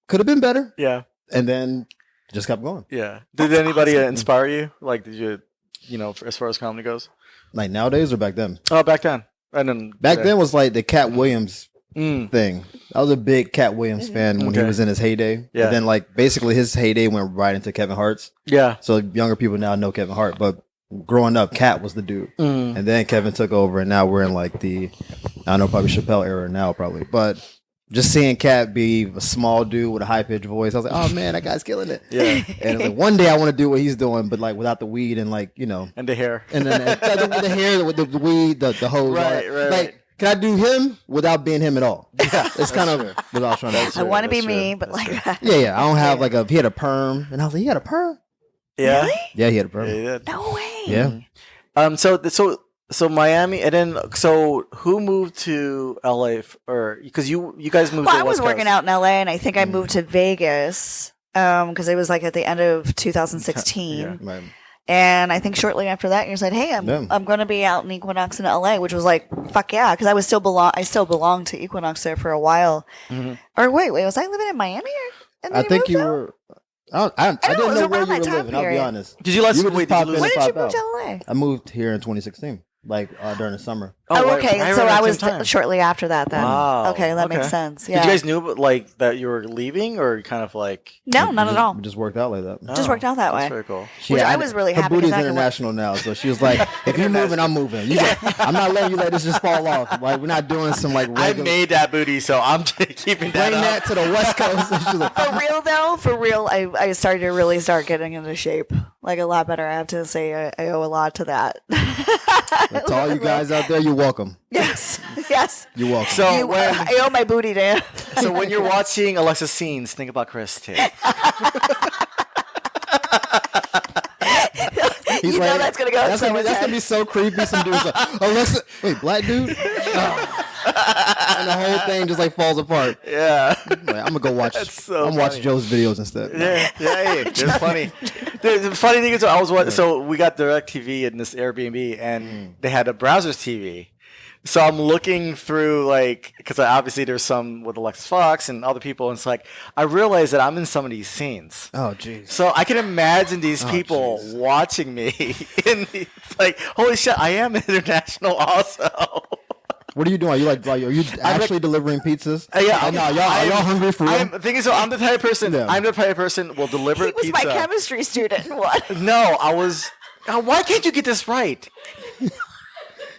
"Could have been better." Yeah. And then just kept going. Yeah. Did anybody inspire you? Like, did you know, as far as comedy goes? Like nowadays or back then? Oh, back then. And then Back then was like the Cat Williams Mm. thing. I was a big Cat Williams fan when he Okay. was in his heyday. Yeah. And then like basically his heyday went right into Kevin Hart's. Yeah. So younger people now know Kevin Hart, but growing up, Cat was the dude. Mm. And then Kevin took over, and now we're in like the, I don't know, probably Chappelle era now, probably. But just seeing Cat be a small dude with a high pitched voice, I was like, oh man, that guy's killing it. Yeah. And it's like one day I want to do what he's doing, but like without the weed and like, you know, And the hair. and then the hair with the weed, the hose, all Right, that. right, Like, right. can I do him without being him at all? Yeah. It's kind of what I was trying to I say. want to be that's me, true. but That's like that. Yeah, I don't have like he had a perm, and I was like, he had a perm? Yeah. Really? Yeah, he had a Yeah, perm. you did. No way. Yeah. So Miami, and then so who moved to LA or because you guys moved Well, to I the was West working Coast. out in LA, and I think I moved to Vegas because it was like at the end of 2016. Yeah. Right. And I think shortly after that, you said, "Hey, I'm Yeah. going to be out in Equinox in LA," which was like, "Fuck yeah!" Because I still belonged to Equinox there for a while. Mhm. Or wait, was I living in Miami? And then I think moved you out? were. I didn't it was know where around you were that time living. I'll be period. honest. Did you last You would wait? just Did you pop in lose? When did you pop move to out. LA? I moved here in 2016, like during the summer. Oh, right- okay. right So around I the was same time. shortly after that. Then Wow. okay, that Okay. makes sense. Did Yeah. you guys knew like that you were leaving, or kind of like? No, not at all. It just worked out like that. Just worked out that That's way. very cool. Which I was really her happy booty's because I could work- international now, so she was like, "If you're moving, I'm moving. I'm not letting you let this just fall off. Like we're not doing some like I regular. made that booty, so I'm keeping that Bring up. that to the West Coast." And she's like, For real though, for real, I started to really start getting into shape, like a lot better. I have to say, I owe a lot to that. "To all you guys out there, you're welcome. Yes, yes. You're welcome." So when I owe my booty to him. so when you're watching Alexis scenes, think about Chris too. He's You know that's gonna go in That's gonna someone's be head. so creepy. Some dude's like, "Alexa, wait, black dude," Oh. And the whole thing just like falls apart. Yeah. Like, I'm gonna go watch. That's so I'm watch funny. Joe's videos instead. Yeah. It's funny. The funny thing is, I was watching. So we got DirecTV in this Airbnb, and they had a browser's TV. So I'm looking through like because obviously there's some with Alexis Fawx and other people, and it's like I realize that I'm in some of these scenes. Oh, jeez. So I can imagine these Oh, people jeez. watching me, and it's like, holy shit, I am international also. What are you doing? Are you actually delivering pizzas? Yeah, I know. Are y'all hungry for real? The thing is, so I'm the type of person. Yeah. I'm the type of person will deliver He was pizza. my chemistry student. What? No, I was. Why can't you get this right?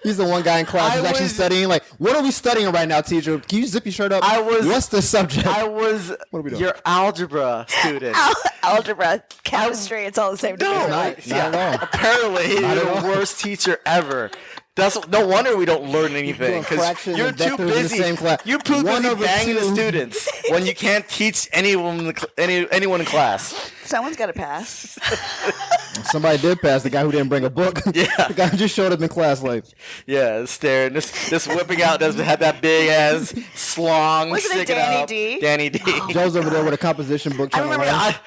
He's the one guy in class who's actually studying. Like, what are we studying right now, teacher? Can you zip your shirt up? What's the subject? I was What are we doing? your algebra student. Algebra, chemistry, it's all the same to No, me. Not at all. Apparently, Not you're at the all. worst teacher ever. That's no wonder we don't learn anything doing because fractions you're and too vectors in the busy. same class. You're too One busy over banging the two. students when you can't teach anyone in class. Someone's got to pass. Somebody did pass. The guy who didn't bring a book. Yeah. The guy who just showed up in class like, Yeah, staring. This whipping out doesn't have that big ass slong. Wasn't it sticking Danny out. D? Danny D. Joe's over there with a composition book I trying to remember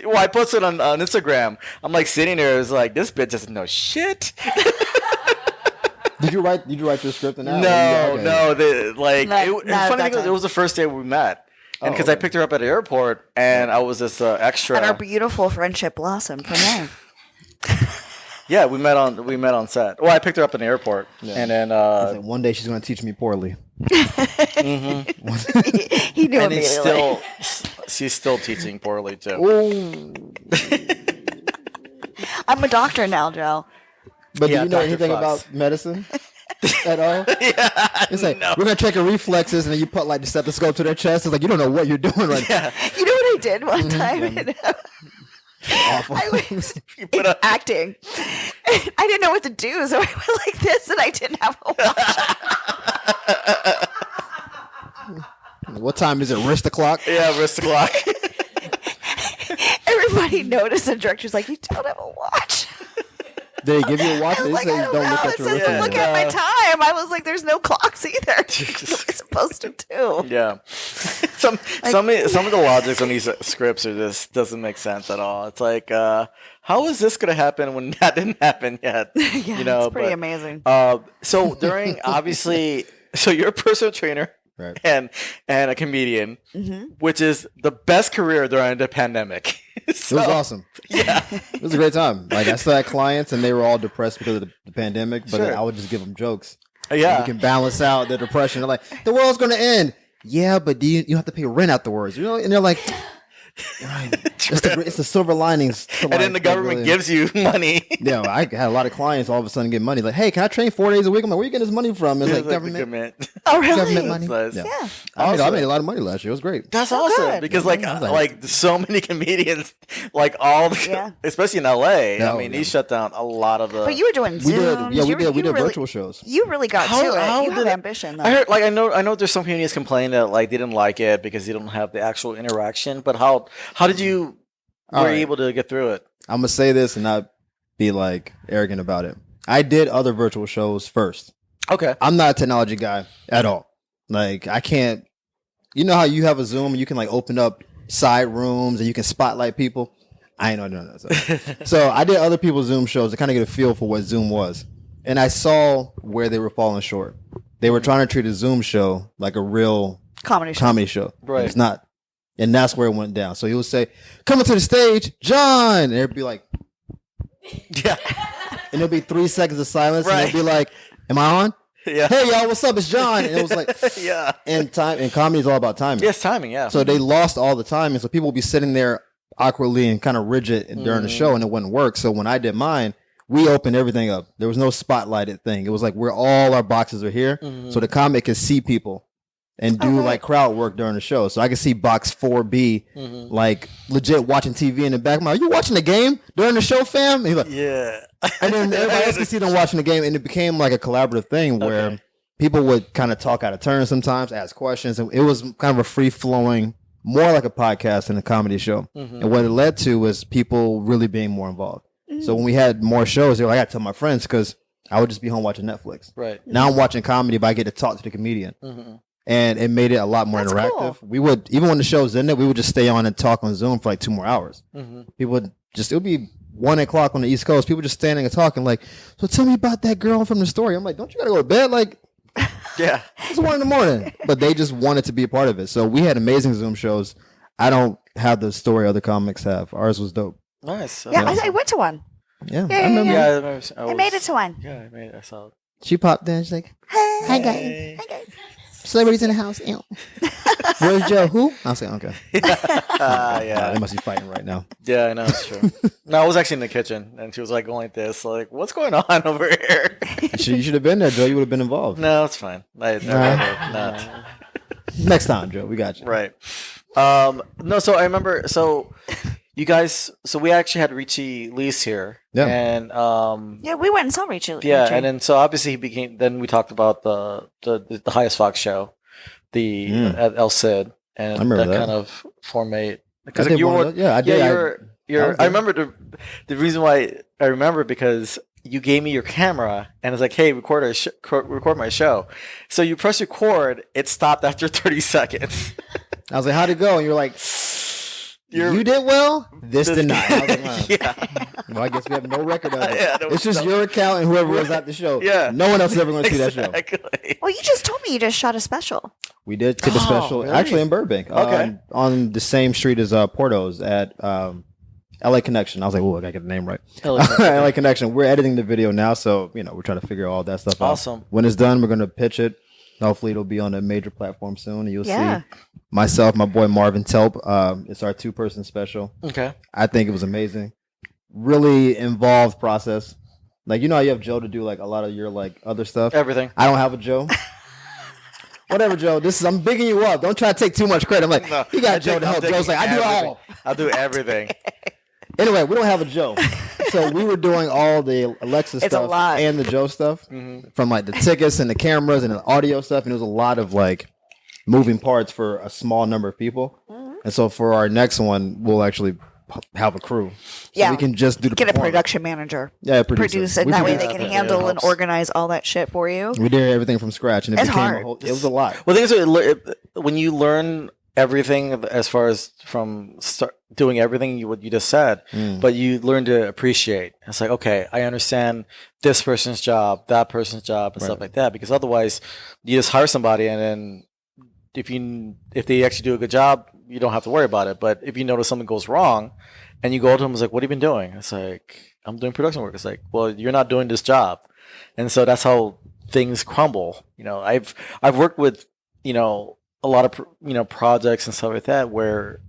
learn. I posted on Instagram. I'm like sitting there. It's like this bitch doesn't know shit. Did you write your script in that? No, Okay. no. Not Funny at that thing, it time. was the first day we met, and Oh, because I okay. picked her up at the airport, and I was this extra. And our beautiful friendship blossomed from there. Yeah, we met on set. Well, I picked her up in the airport, and then He's like, one day she's going to teach me poorly. He knew and he's immediately. she's still teaching poorly too. Ooh. I'm a doctor now, Joe. But Yeah, do you know Dr. anything Fawx. about medicine at all? Yeah, It's like, we're going to check your reflexes, and then you put like the stethoscope to their chest. It's like, you don't know what you're doing right now. You know what I did one time? Awful. I was put a- acting. I didn't know what to do, so I went like this, and I didn't have a watch. What time is it? Wrist the clock? Yeah, wrist clock. Everybody noticed, the director's like, "You don't have a watch." They give you a watch. I They was like, say "I don't don't know." look It at your says wrist. to Yeah. look at my time. I was like, "There's no clocks either." What am I supposed to do? Yeah. Some of the logics on these scripts are just doesn't make sense at all. It's like, how is this gonna happen when that didn't happen yet? Yeah, You know, it's pretty but, amazing. So during obviously, so you're a personal trainer Right. and a comedian, Mm-hmm. which is the best career during the pandemic. It was awesome. Yeah. It was a great time. Like, I still had clients, and they were all depressed because of the pandemic, but Sure. I would just give them jokes. Yeah. You can balance out the depression. They're like, the world's going to end. Yeah, but you have to pay rent afterwards. You know, and they're like, right. It's the silver linings. And then the government gives you money. Yeah, I had a lot of clients all of a sudden get money. Like, hey, can I train 4 days a week? I'm like, where are you getting this money from? It's like, It's like the government. Oh, really? Government money. That's nice. Yeah. I made a lot of money last year. It was great. That's Oh, awesome good. because Yeah. like so many comedians, like all the, Yeah. especially in LA. Oh, I mean, yeah. he shut down a lot of the. But you were doing We Zooms. did. Yeah, we You did really- virtual shows. You really got How- to it. how You did have it- ambition, though. I heard, like, I know there's some comedians complaining that like they didn't like it because they don't have the actual interaction. But how did you All were right. you able to get through it? I'm gonna say this and not be like arrogant about it. I did other virtual shows first. Okay. I'm not a technology guy at all. Like, I can't. You know how you have a Zoom and you can like open up side rooms and you can spotlight people. I ain't know doing that. So I did other people's Zoom shows to kind of get a feel for what Zoom was, and I saw where they were falling short. They were trying to treat a Zoom show like a real Comedy show. comedy show. Right. It's not. And that's where it went down. So he would say, "Coming to the stage, John," and it'd be like, Yeah. and it'll be 3 seconds of silence, and Right. it'd be like, "Am I on? Yeah. Hey y'all, what's up? It's John." And it was like, Yeah. and comedy is all about timing. Yes, timing. Yeah. So they lost all the time, and so people would be sitting there awkwardly and kind of rigid during the show, and it wouldn't work. So when I did mine, we opened everything up. There was no spotlighted thing. It was like where all our boxes are here, so the comic can see people and do Okay. like crowd work during the show. So I can see box 4B, like legit watching TV in the back. I'm like, "Are you watching the game during the show, fam?" And he's like, Yeah. and then everybody else could see them watching the game, and it became like a collaborative thing where Okay. people would kind of talk out of turn sometimes, ask questions, and it was kind of a free flowing, more like a podcast than a comedy show. And what it led to was people really being more involved. So when we had more shows, they were like, "I gotta tell my friends," because I would just be home watching Netflix. Right. Now I'm watching comedy, but I get to talk to the comedian. And it made it a lot more That's interactive. cool. We would, even when the show's ended, we would just stay on and talk on Zoom for like 2 more hours. People would just, it would be 1 o'clock on the East Coast. People just standing and talking like, so tell me about that girl from the story. I'm like, don't you gotta go to bed? Like, Yeah. it's 1 a.m. But they just wanted to be a part of it. So we had amazing Zoom shows. I don't have the story other comics have. Ours was dope. Nice. Yeah, That's I went to one. Yeah, Yeah, I remember. Yeah, I remember. I made it to one. Yeah, I made it. I saw it. She popped in. She's like, Hey, hi guys. Hey. Hi guys. Celebrities in the house. Ew. Where's Joe? Who? I was like, okay. Yeah. They must be fighting right now. Yeah, I know. It's true. No, I was actually in the kitchen, and she was like going like this, like, what's going on over here? You should have been there, Joe. You would have been involved. No, it's fine. No. Next time, Joe. We got you. Right. No, so I remember, so you guys, so we actually had Richie Lees here. Yeah. And, Yeah, we went and saw Rachel. yeah, and then, so obviously he became, then we talked about the highest Fawx show, at El Cid, and I remember that. kind of formate. I Because did you one were, of those. Yeah, I did. yeah, I you're, was I there. remember the reason why I remember because you gave me your camera and it's like, hey, record my show. So you press record, it stopped after 30 seconds. I was like, how'd it go? And you're like, you did well. This did not. I was like, wow. Yeah. Well, I guess we have no record of it. Yeah, there It's was just no- your account and whoever was at the show. Yeah. No one else is ever going to see that show. Exactly. Well, you just told me you just shot a special. We did take a Oh, special, really? actually in Burbank. Okay. On the same street as Porto's at LA Connection. I was like, oh, I got to get the name right. LA Connection. We're editing the video now, so we're trying to figure all that stuff out. Awesome. When it's done, we're going to pitch it. Hopefully, it'll be on a major platform soon, and you'll Yeah. see myself, my boy Marvin Telp. It's our 2-person special. Okay. I think it was amazing. Really involved process. Like, how you have Joe to do like a lot of your like other stuff. Everything. I don't have a Joe. Whatever, Joe. I'm bigging you up. Don't try to take too much credit. I'm like, No, you got I Joe think to I'm help. taking Joe's like, I do everything. all. I'll do everything. Anyway, we don't have a Joe. So we were doing all the Alexis It's a stuff lot. and the Joe stuff Mhm. from like the tickets and the cameras and the audio stuff. And it was a lot of like moving parts for a small number of people. And so for our next one, we'll actually have a crew. So Yeah. we can just do the Get a performance. production manager. Yeah, Produce it. We That way produced they can it. handle Yeah, and helps. organize all that shit for you. We did everything from scratch, and it It's became hard. a whole. It was a lot. Well, the thing is, when you learn everything as far as from doing everything what you just said, but you learn to appreciate. It's like, okay, I understand this person's job, that person's job, and stuff Right. like that. Because otherwise, you just hire somebody, and then if they actually do a good job, you don't have to worry about it. But if you notice something goes wrong, and you go to them, it's like, what have you been doing? It's like, I'm doing production work. It's like, well, you're not doing this job, and so that's how things crumble. I've worked with a lot of projects and stuff like that where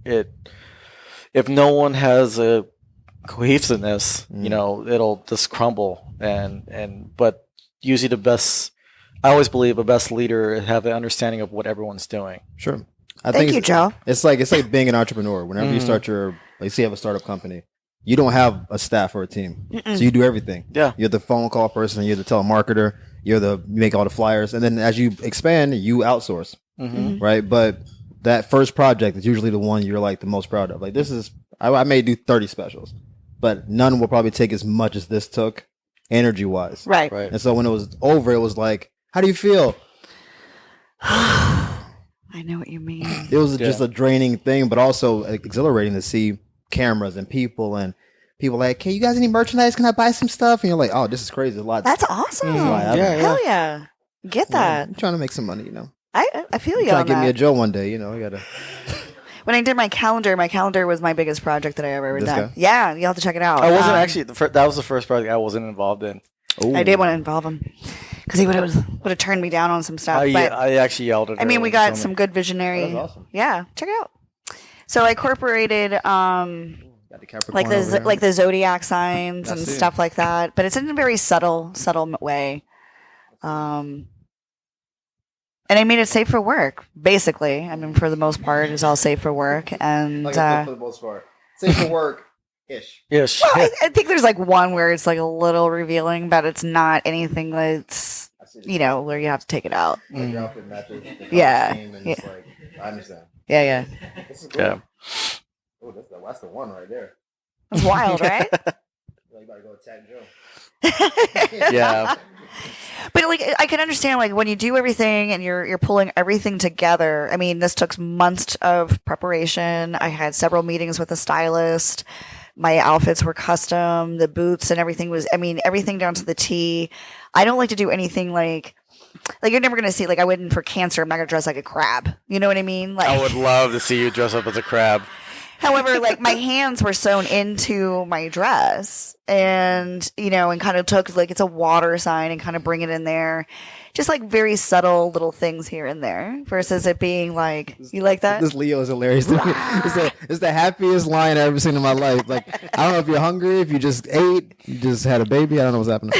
if no one has a cohesiveness, it'll just crumble. But usually I always believe a best leader have an understanding of what everyone's doing. Sure. I Thank you, it's, Joe. It's like being an entrepreneur. Whenever you start say you have a startup company, you don't have a staff or a team, so you do everything. Yeah. You're the phone call person. You're the telemarketer. You make all the flyers, and then as you expand, you outsource, right? But that first project is usually the one you're like the most proud of. Like this is, I may do 30 specials, but none will probably take as much as this took, energy wise. Right. Right. And so when it was over, it was like, how do you feel? I know what you mean. It was just a draining thing, but also exhilarating to see cameras and people like, hey, you guys any merchandise? Can I buy some stuff? And you're like, oh, this is crazy. A lot. That's awesome. Yeah, yeah. Hell yeah. Get that. I'm trying to make some money, I feel you Try to on give me a that. Joe one day, I gotta. When I did my calendar was my biggest project that I ever This done. guy? Yeah, you'll have to check it out. I wasn't actually that was the first project I wasn't involved in. I did want to involve him because he would have turned me down on some stuff. but I actually yelled at her. I mean, we and got told me- some good visionary. That's awesome. Yeah, check it out. So I incorporated Got the Capricorn like over there. the zodiac signs I and see. stuff like that, but it's in a very subtle way. And I made it safe for work, basically. I mean, for the most part, it's all safe for work. And for the most part. Safe for work ish. Yes. I think there's like one where it's like a little revealing, but it's not anything that's, where you have to take it out. Like your outfit matches the color Yeah. scheme, and Yeah. it's like, I understand. Yeah. This is cool. Yeah. Oh, that's the one right there. It's wild, right? You gotta go attack Joe. Yeah. But like I can understand like when you do everything and you're pulling everything together. I mean, this took months of preparation. I had several meetings with a stylist, My outfits were custom. The boots and everything was, I mean, everything down to the T. I don't like to do anything like you're never gonna see, like, I went in for cancer. I'm not gonna dress like a crab. You know what I mean? Like, I would love to see you dress up as a crab. however, like, my hands were sewn into my dress, and and kind of took, like, it's a water sign, and kind of bring it in there, just like very subtle little things here and there, versus it being like, you like that? This Leo is hilarious. It's the happiest line I've ever seen in my life. Like, I don't know if you're hungry, if you just ate, you just had a baby. I don't know what's happening.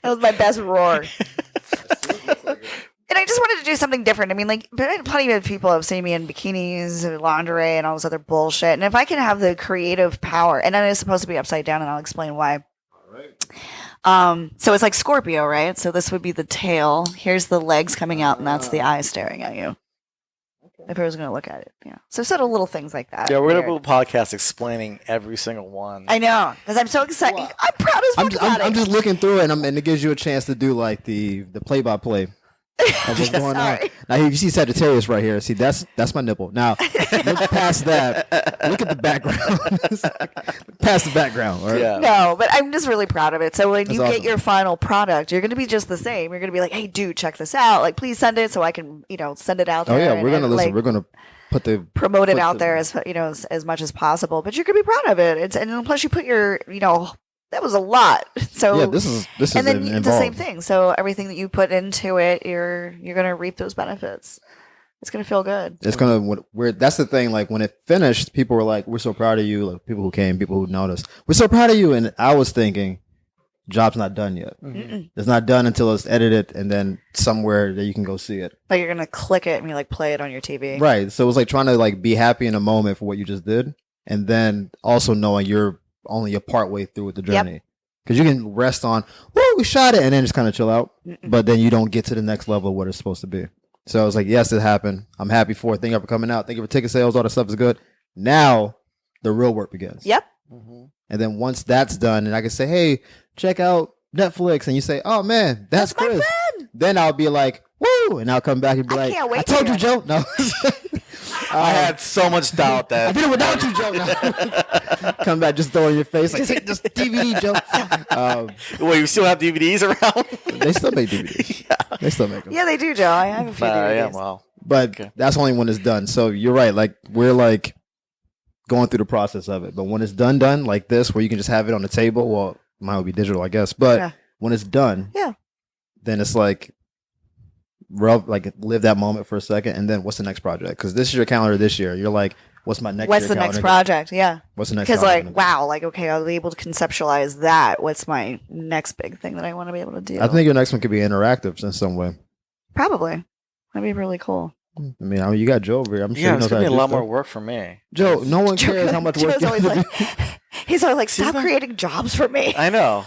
That was my best roar. And I just wanted to do something different. I mean, like, plenty of people have seen me in bikinis and lingerie and all this other bullshit. And if I can have the creative power, and then it's supposed to be upside down, and I'll explain why. So it's like Scorpio, right? So this would be the tail. Here's the legs coming out, and that's the eyes staring at you. If I was going to look at it, yeah. So subtle little things like that. Yeah, we're gonna do a podcast explaining every single one. I know, because I'm so excited. Well, I'm proud as fuck about I'm it. just looking through it, and it gives you a chance to do like the play-by-play of what's going on. Sorry. Now, you see Sagittarius right here. See, that's my nipple. Now, look past that. Look at the background. Past the background. All right? Yeah. No, but I'm just really proud of it. So when That's you awesome. get your final product, you're going to be just the same. You're going to be like, "Hey, dude, check this out. Like, please send it so I can, send it out Oh there." yeah, and, we're gonna listen. like, We're gonna put the promote it put out the- there as much as possible. But you're going to be proud of it. And plus you put your, that was a lot. So Yeah, this is and then involved. the same thing. So everything that you put into it, you're going to reap those benefits. It's going to feel good. It's gonna. That's the thing. Like when it finished, people were like, "We're so proud of you." Like people who came, people who noticed, "We're so proud of you." And I was thinking, job's not done yet. Mm-mm. It's not done until it's edited and then somewhere that you can go see it. Like you're going to click it and you like play it on your TV. Right. So it was like trying to like be happy in a moment for what you just did, and then also knowing you're only a part way through with the Yep. journey. Because you can rest on, "Whoa, we shot it," and then just kind of chill out. Mm-mm. But then you don't get to the next level of what it's supposed to be. So I was like, yes, it happened. I'm happy for it. Thank you for coming out. Thank you for ticket sales. All that stuff is good. Now the real work begins. Yep. And then once that's done, and I can say, "Hey, check out Netflix," and you say, "Oh man, that's my Chris." friend. Then I'll be like, "Woo!" and I'll come back and be I like, can't wait "I to told do you, it. Joe." No, I had so much doubt I that. did it without you, Joe. No. Come back, just throw in your face like, "Take this DVD, Joe." Well, you still have DVDs around? They still make DVDs. They still make them. Yeah, they do, Joe. I have a few Yeah, DVDs. well. But Okay. that's only when it's done. So you're right. Like we're like going through the process of it. But when it's done like this, where you can just have it on the table, well, mine will be digital, I guess. But Yeah. when it's done, Yeah. then it's like live that moment for a second, and then what's the next project? Because this is your calendar this year. You're like, what's my next? What's year the next calendar? project? Yeah. What's the next? Because, calendar like, gonna wow, like, okay, I'll be able to conceptualize that. What's my next big thing that I want to be able to do? be? I think your next one could be interactive in some way. Probably. That'd be really cool. I mean, you got Joe over here. I'm sure Yeah, he it's knows gonna how be to a do lot more stuff. work for me. Joe, no one cares how much work Joe's you always have to like, do. he's always like, stop that? creating jobs for me. I know.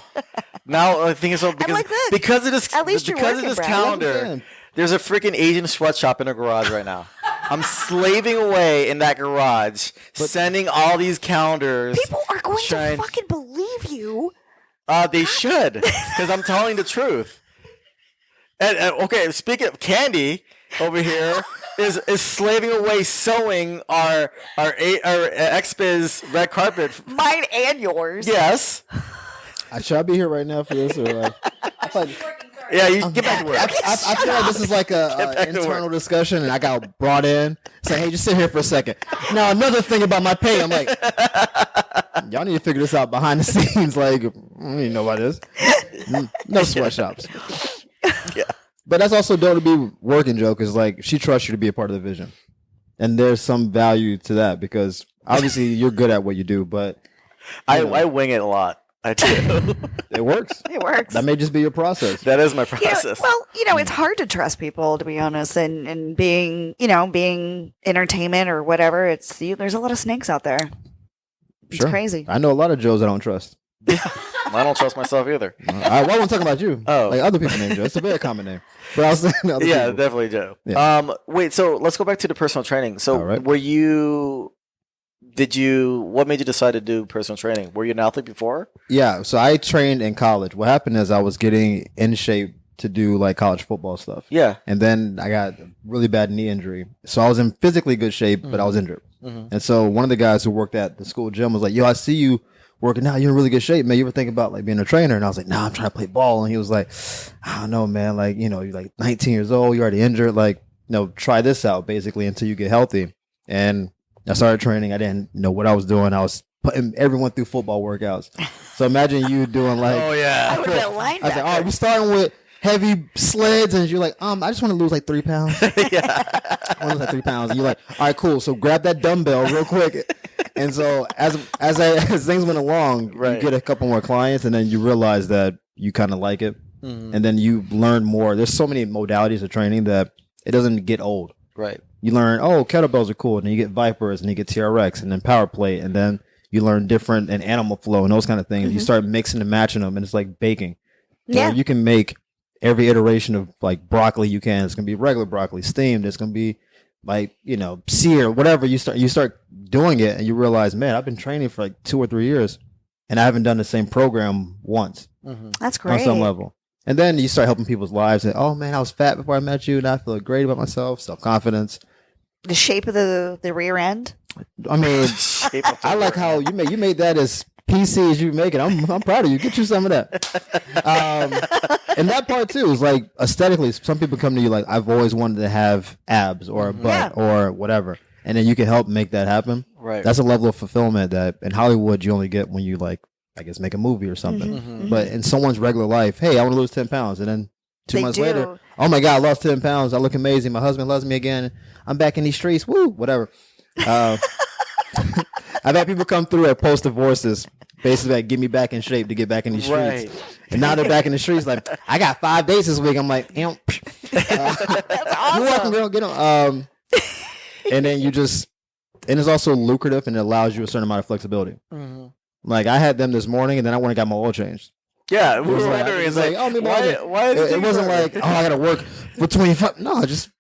Now I think it's so because like, look, because of this at least you're because of working, this Brad. calendar. There's a freaking Asian sweatshop in a garage right now. I'm slaving away in that garage, sending all these calendars. People are going Shine. to fucking believe you. They should, because I'm telling the truth. And okay, speaking of Candy over here is slaving away sewing our XBiz red carpet. Mine and yours. Yes. Should I be here right now for this? Or like, I thought, Yeah, you get back to work. I feel like this is like a back to internal discussion, and I got brought in. Say, "Hey, just sit here for a second." Now, another thing about my pay, I'm like, y'all need to figure this out behind the scenes. Like, I don't even know about this. No sweatshops. Yeah. But that's also dope to be working, Joe, because like she trusts you to be a part of the vision, and there's some value to that because obviously you're good at what you do, but I wing it a lot. I do. it works. It works. That may just be your process. That is my Yeah, process. well, it's hard to trust people, to be honest, and being, being entertainment or whatever. There's a lot of snakes out there. It's Sure. crazy. I know a lot of Joes I don't trust. I don't trust myself either. I wasn't talking about you. Oh. Like other people named Joe. It's a very common name. But I was saying other Yeah, people. definitely, Joe. Yeah. Wait. So let's go back to the personal training. So, All right. what made you decide to do personal training? Were you an athlete before? Yeah, so I trained in college. What happened is I was getting in shape to do like college football stuff. Yeah. And then I got a really bad knee injury. So I was in physically good shape, but I was injured. And so one of the guys who worked at the school gym was like, yo, I see you working out. You're in really good shape, man. You ever think about like being a trainer? And I was like, nah, I'm trying to play ball. And he was like, I don't know, man. Like, you know, you're like 19 years old. You're already injured. Like, you know, try this out basically until you get healthy. And I started training. I didn't know what I was doing. I was putting everyone through football workouts. So imagine you doing like, Oh yeah. I would have been I was like, linebacker. all right, we're starting with heavy sleds, and you're like, I just want to lose like 3 pounds. Yeah. I want to lose like 3 pounds. And you're like, all right, cool. So grab that dumbbell real quick. And so as things went along, Right. you get a couple more clients, and then you realize that you kind of like it, and then you learn more. There's so many modalities of training that it doesn't get old. Right. You learn, kettlebells are cool, and then you get Vipers, and you get TRX, and then Power Plate, and then you learn different and animal flow and those kind of things. You start mixing and matching them, and it's like baking. Yeah. Where you can make every iteration of like broccoli you can. It's gonna be regular broccoli, steamed. It's gonna be like, you know, seared, whatever. You start doing it, and you realize, man, I've been training for like 2 or 3 years, and I haven't done the same program once That's on great. some level. And then you start helping people's lives. And oh man, I was fat before I met you. Now I feel great about myself. Self confidence. The shape of the rear end. I mean, Shape of the I like how you made that as PC as you make it. I'm proud of you. Get you some of that. And that part too is like aesthetically. Some people come to you like, I've always wanted to have abs or a butt or whatever, and then you can help make that happen. Right. That's a level of fulfillment that in Hollywood you only get when you like, I guess, make a movie or something. But in someone's regular life, hey, I want to lose 10 pounds, and then 2 They months do. later, oh my God, I lost 10 pounds. I look amazing. My husband loves me again. I'm back in these streets. Woo, whatever. I've had people come through at post divorces, basically like, get me back in shape to get back in these streets. Right. And now they're back in the streets like, I got 5 days this week. I'm like, That's you're welcome, awesome. girl. Get on. And then and it's also lucrative, and it allows you a certain amount of flexibility. Like I had them this morning, and then I went and got my oil changed. Yeah. It We was were like, wondering, it's it's like, like, oh, maybe why is it wasn't like, oh, I got to work for 25. No, just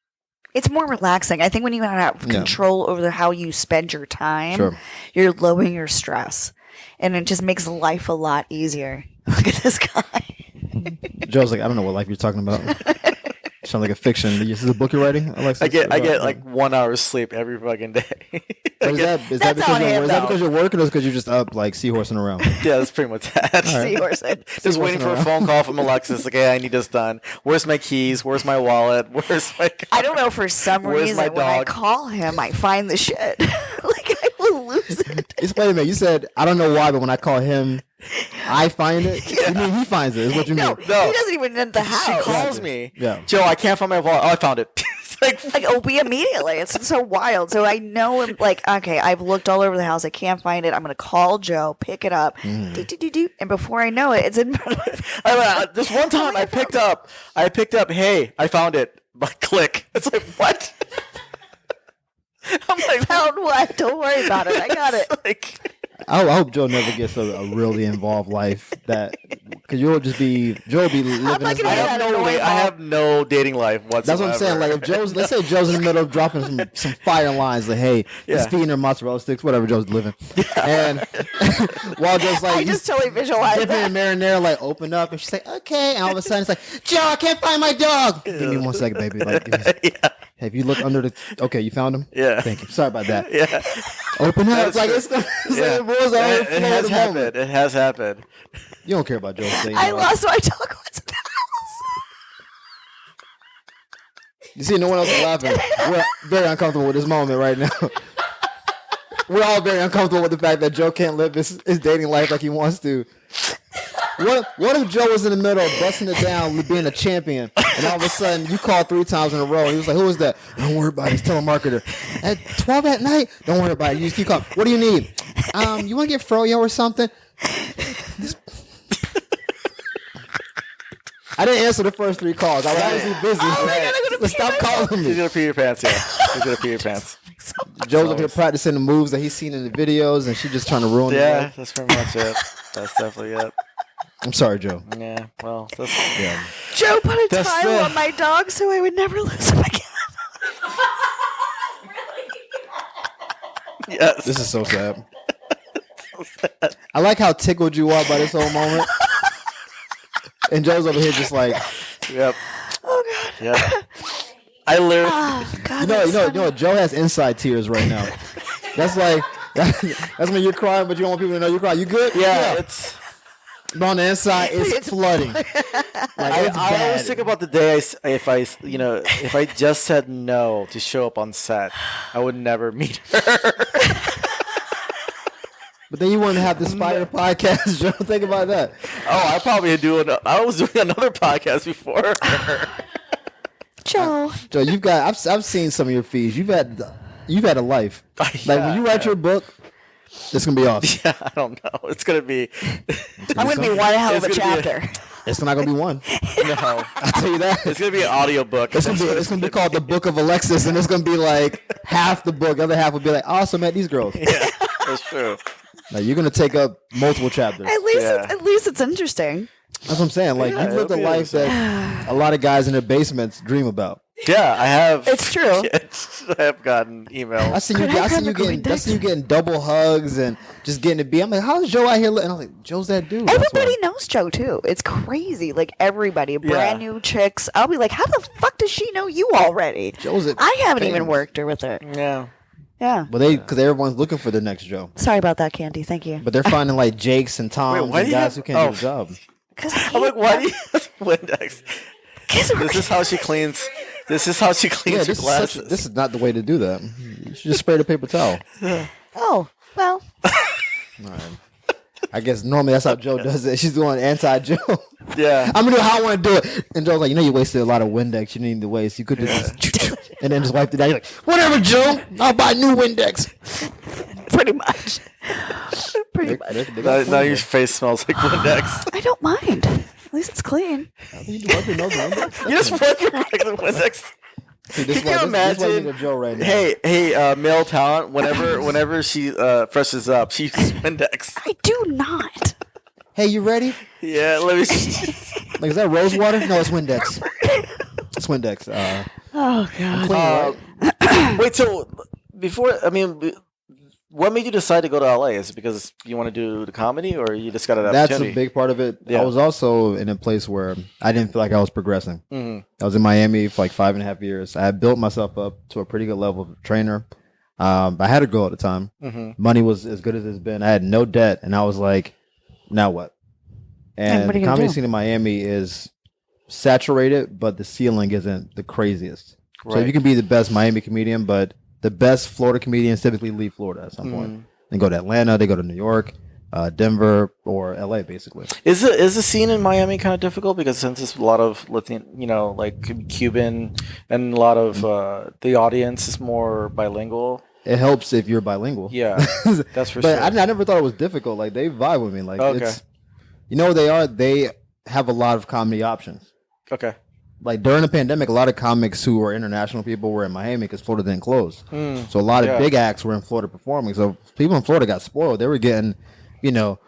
It's more relaxing. I think when you have Yeah. control over how you spend your time, Sure. you're lowering your stress, and it just makes life a lot easier. Look at this guy. Joe's like, I don't know what life you're talking about. Sound like a fiction. Is this a book you're writing, Alexis? I get like 1 hour's sleep every fucking day. Is that That's on him, though. because you're working, or is because you're just up like seahorsing around? Yeah, that's pretty much that. Seahorse. Just waiting for a phone call from Alexis. Like, hey, I need this done. Where's my keys? Where's my wallet? Where's my? I don't know, for some Where's my reason, when I dog? call him, I find the shit. Like, I will lose it. Wait a minute. You said I don't know why, but when I call him, I find it. You mean he finds it? Is what you mean? No, he doesn't even in the She house. calls me. Yeah. Joe, I can't find my wallet. Oh, I found it. It's like, Like, we immediately. It's so wild. So I know, I'm like, okay, I've looked all over the house. I can't find it. I'm going to call Joe, pick it up, do. And before I know it, it's in front of me. this one time I picked up. Hey, I found it. But click. It's like, what? I'm like, Found what? Don't worry about it. I got it. Like, I hope Joe never gets a really involved life because Joe will be living not his gonna I life. have that no annoying I have no dating life whatsoever. That's what I'm saying. Like if let's say Joe's in the middle of dropping some fire lines, like, hey, Yeah. just feeding her mozzarella sticks, whatever Joe's living, and while Joe's like, I just totally visualize dipping that. in marinara, like open up, and she's like, okay, and all of a sudden it's like, Joe, I can't find my dog. Give me 1 second, baby. Like, yeah, have you looked under the? Okay, you found him. yeah, Thank you. Sorry about that. yeah. Open up. It's That's like true. it's Yeah. like it was all It has happened. It has happened. You don't care about Joe's thing. I lost my dog. What's in the You see, no one else is laughing. We're very uncomfortable with this moment right now. We're all very uncomfortable with the fact that Joe can't live his dating life like he wants to. What if Joe was in the middle of busting it down, being a champion, and all of a sudden you called 3 times in a row, and he was like, who is that? Don't worry about it. He's telemarketer. At 12 at night? Don't worry about it. You just keep calling. What do you need? You want to get froyo or something? I didn't answer the first 3 calls. I was obviously busy. Oh my God, I'm gonna But stop calling He's me. gonna pee your pants. Yeah, he's gonna pee your pants. Joe's up here practicing the moves that he's seen in the videos, and she's just trying to ruin Yeah, it. that's pretty much it. That's definitely it. I'm sorry, Joe. Yeah. Well, that's Yeah. Joe put a That's title it. on my dog so I would never lose him again. yes. This is so sad. I like how tickled you are by this whole moment. And Joe's over here just like, Yep. Oh God. Yep. I literally. Oh God. You that's know, funny. Joe has inside tears right now. That's like that's when you're crying, but you don't want people to know you're crying. You good? Yeah, it's. But on the inside, it's flooding. Like, it's I bad. always think about the day if I just said no to show up on set, I would never meet her. But then you wouldn't have the Spider podcast, Joe. Think about that. Oh, I probably I was doing another podcast before. Joe. Joe, I've seen some of your feeds. You've had a life. Like when you write your book, it's gonna be awesome. Yeah, I don't know. It's gonna be. I'm gonna be one hell of a It's gonna be chapter. It's not gonna be one. No, I'll tell you that. it's gonna be an audiobook. It's gonna be called the Book of Alexis, and it's gonna be like half the book. The other half will be like, "Oh, I also met these girls." Yeah, that's true. Like you're gonna take up multiple chapters. At least it's interesting. That's what I'm saying. Like Yeah, you've lived a it'll be life that a lot of guys in their basements dream about. Yeah, I have. It's true. Yes, I have gotten emails. I seen you. Could I I seen grab you a getting. Coindex? I seen you getting double hugs and just getting to be. I'm like, how's Joe out here? And I'm like, Joe's that dude. That's Everybody why. knows Joe too. It's crazy. Like everybody, brand new chicks. I'll be like, how the fuck does she know you already? Joe's it. I haven't even worked her with her. Yeah. Yeah. Well, because everyone's looking for the next Joe, Sorry about that, Candy. Thank you. but they're finding like Jakes and Toms why and do you guys have- who can't do oh. the job. Because I'm like, why do you have Windex? This is how she cleans. This is how she cleans Yeah, her glasses. this is not the way to do that. You should just spray the paper towel. Oh well. All right. I guess normally that's how Joe does it. She's doing anti-Joe. Yeah. I'm gonna do how I want to do it. And Joe's like, you wasted a lot of Windex. You need to waste. You could just and then just wipe it out. You're like, whatever, Joe. I'll buy new Windex. Pretty much. Pretty much. Now your face smells like Windex. I don't mind. At least it's clean. You do wipe your nose with Windex? You just wipe your regular Windex. See, this Can is you why- this is why imagine? need a Joe right now. Hey, male talent. Whenever she freshes up, she uses Windex. I do not. Hey, you ready? Yeah, let me. Like, is that rose water? No, it's Windex. It's Windex. Oh god. Clean, right? Wait, so what made you decide to go to LA? Is it because you want to do the comedy, or you just got an That's opportunity? a big part of it. Yeah. I was also in a place where I didn't feel like I was progressing. Mhm. I was in Miami for like 5.5 years. I had built myself up to a pretty good level of trainer. I had a girl at the time. Mhm. Money was as good as it's been. I had no debt, and I was like, now what? And what are the you gonna comedy do? scene in Miami is saturated, but the ceiling isn't the craziest. So Right. you can be the best Miami comedian, but the best Florida comedians typically leave Florida at some point. They go to Atlanta, they go to New York, Denver, or LA, basically. Is the scene in Miami kind of difficult because since it's a lot of Latino, like Cuban, and a lot of the audience is more bilingual. It helps if you're bilingual. Yeah, that's for But sure. I never thought it was difficult. Like they vibe with me. Like Okay. it's, you know, they have a lot of comedy options. Okay. Like during the pandemic, a lot of comics who were international people were in Miami because Florida didn't close. So a lot of yeah. big acts were in Florida performing. So people in Florida got spoiled. They were getting, you know,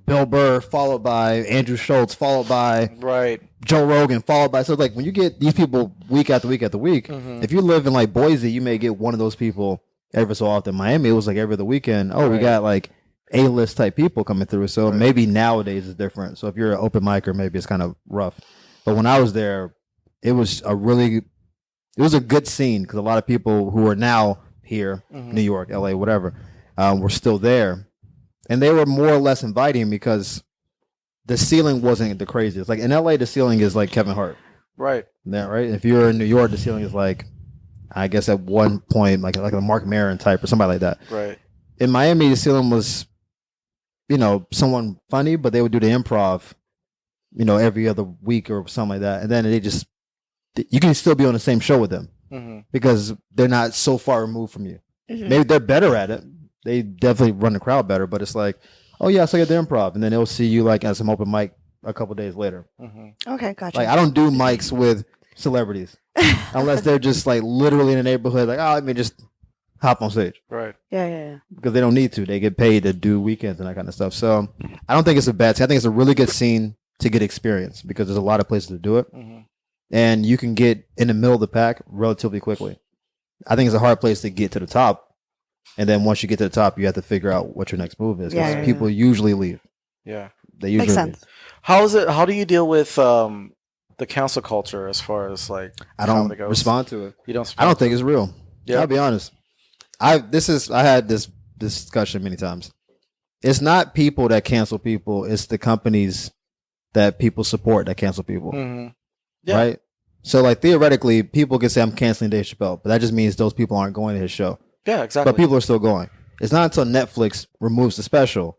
Bill Burr followed by Andrew Schultz, followed by Right. Joe Rogan, followed by. So like when you get these people week after week after week, if you live in like Boise, you may get one of those people every so often. Miami, it was like every other weekend. Oh, we Right. got like A-list type people coming through. So maybe nowadays it's different. So if you're an open micer, maybe it's kind of rough. But when I was there, it was a good scene because a lot of people who are now here, New York, LA, whatever, were still there. And they were more or less inviting because the ceiling wasn't the craziest. Like in LA, the ceiling is like Kevin Hart. Right. Yeah, right. If you're in New York, the ceiling is like, I guess at one point, like a Mark Maron type or somebody like that. Right. In Miami, the ceiling was, someone funny, but they would do the improv, every other week or something like that. And then you can still be on the same show with them because they're not so far removed from you. Maybe they're better at it. They definitely run the crowd better, but it's like, oh yeah, so I get the improv. And then they'll see you like at some open mic a couple days later. Okay, gotcha. Like I don't do mics with celebrities unless they're just like literally in the neighborhood. Like, oh, let me just hop on stage Right. yeah. because they don't need to. They get paid to do weekends and that kind of stuff. So I don't think it's a bad scene. I think it's a really good scene to get experience because there's a lot of places to do it, and you can get in the middle of the pack relatively quickly. I think it's a hard place to get to the top, and then once you get to the top, you have to figure out what your next move is. 'Cause Yeah. people usually leave. Yeah. They usually Makes sense. leave. How do you deal with the cancel culture as far as like I don't comedy goes. respond to it. You don't. I don't think it's real. Yeah. I'll be honest. I had this discussion many times. It's not people that cancel people. It's the companies that people support that cancel people. Mm-hmm. Yeah. Right? So, like, theoretically, people can say I'm canceling Dave Chappelle, but that just means those people aren't going to his show. Yeah, exactly. But people are still going. It's not until Netflix removes the special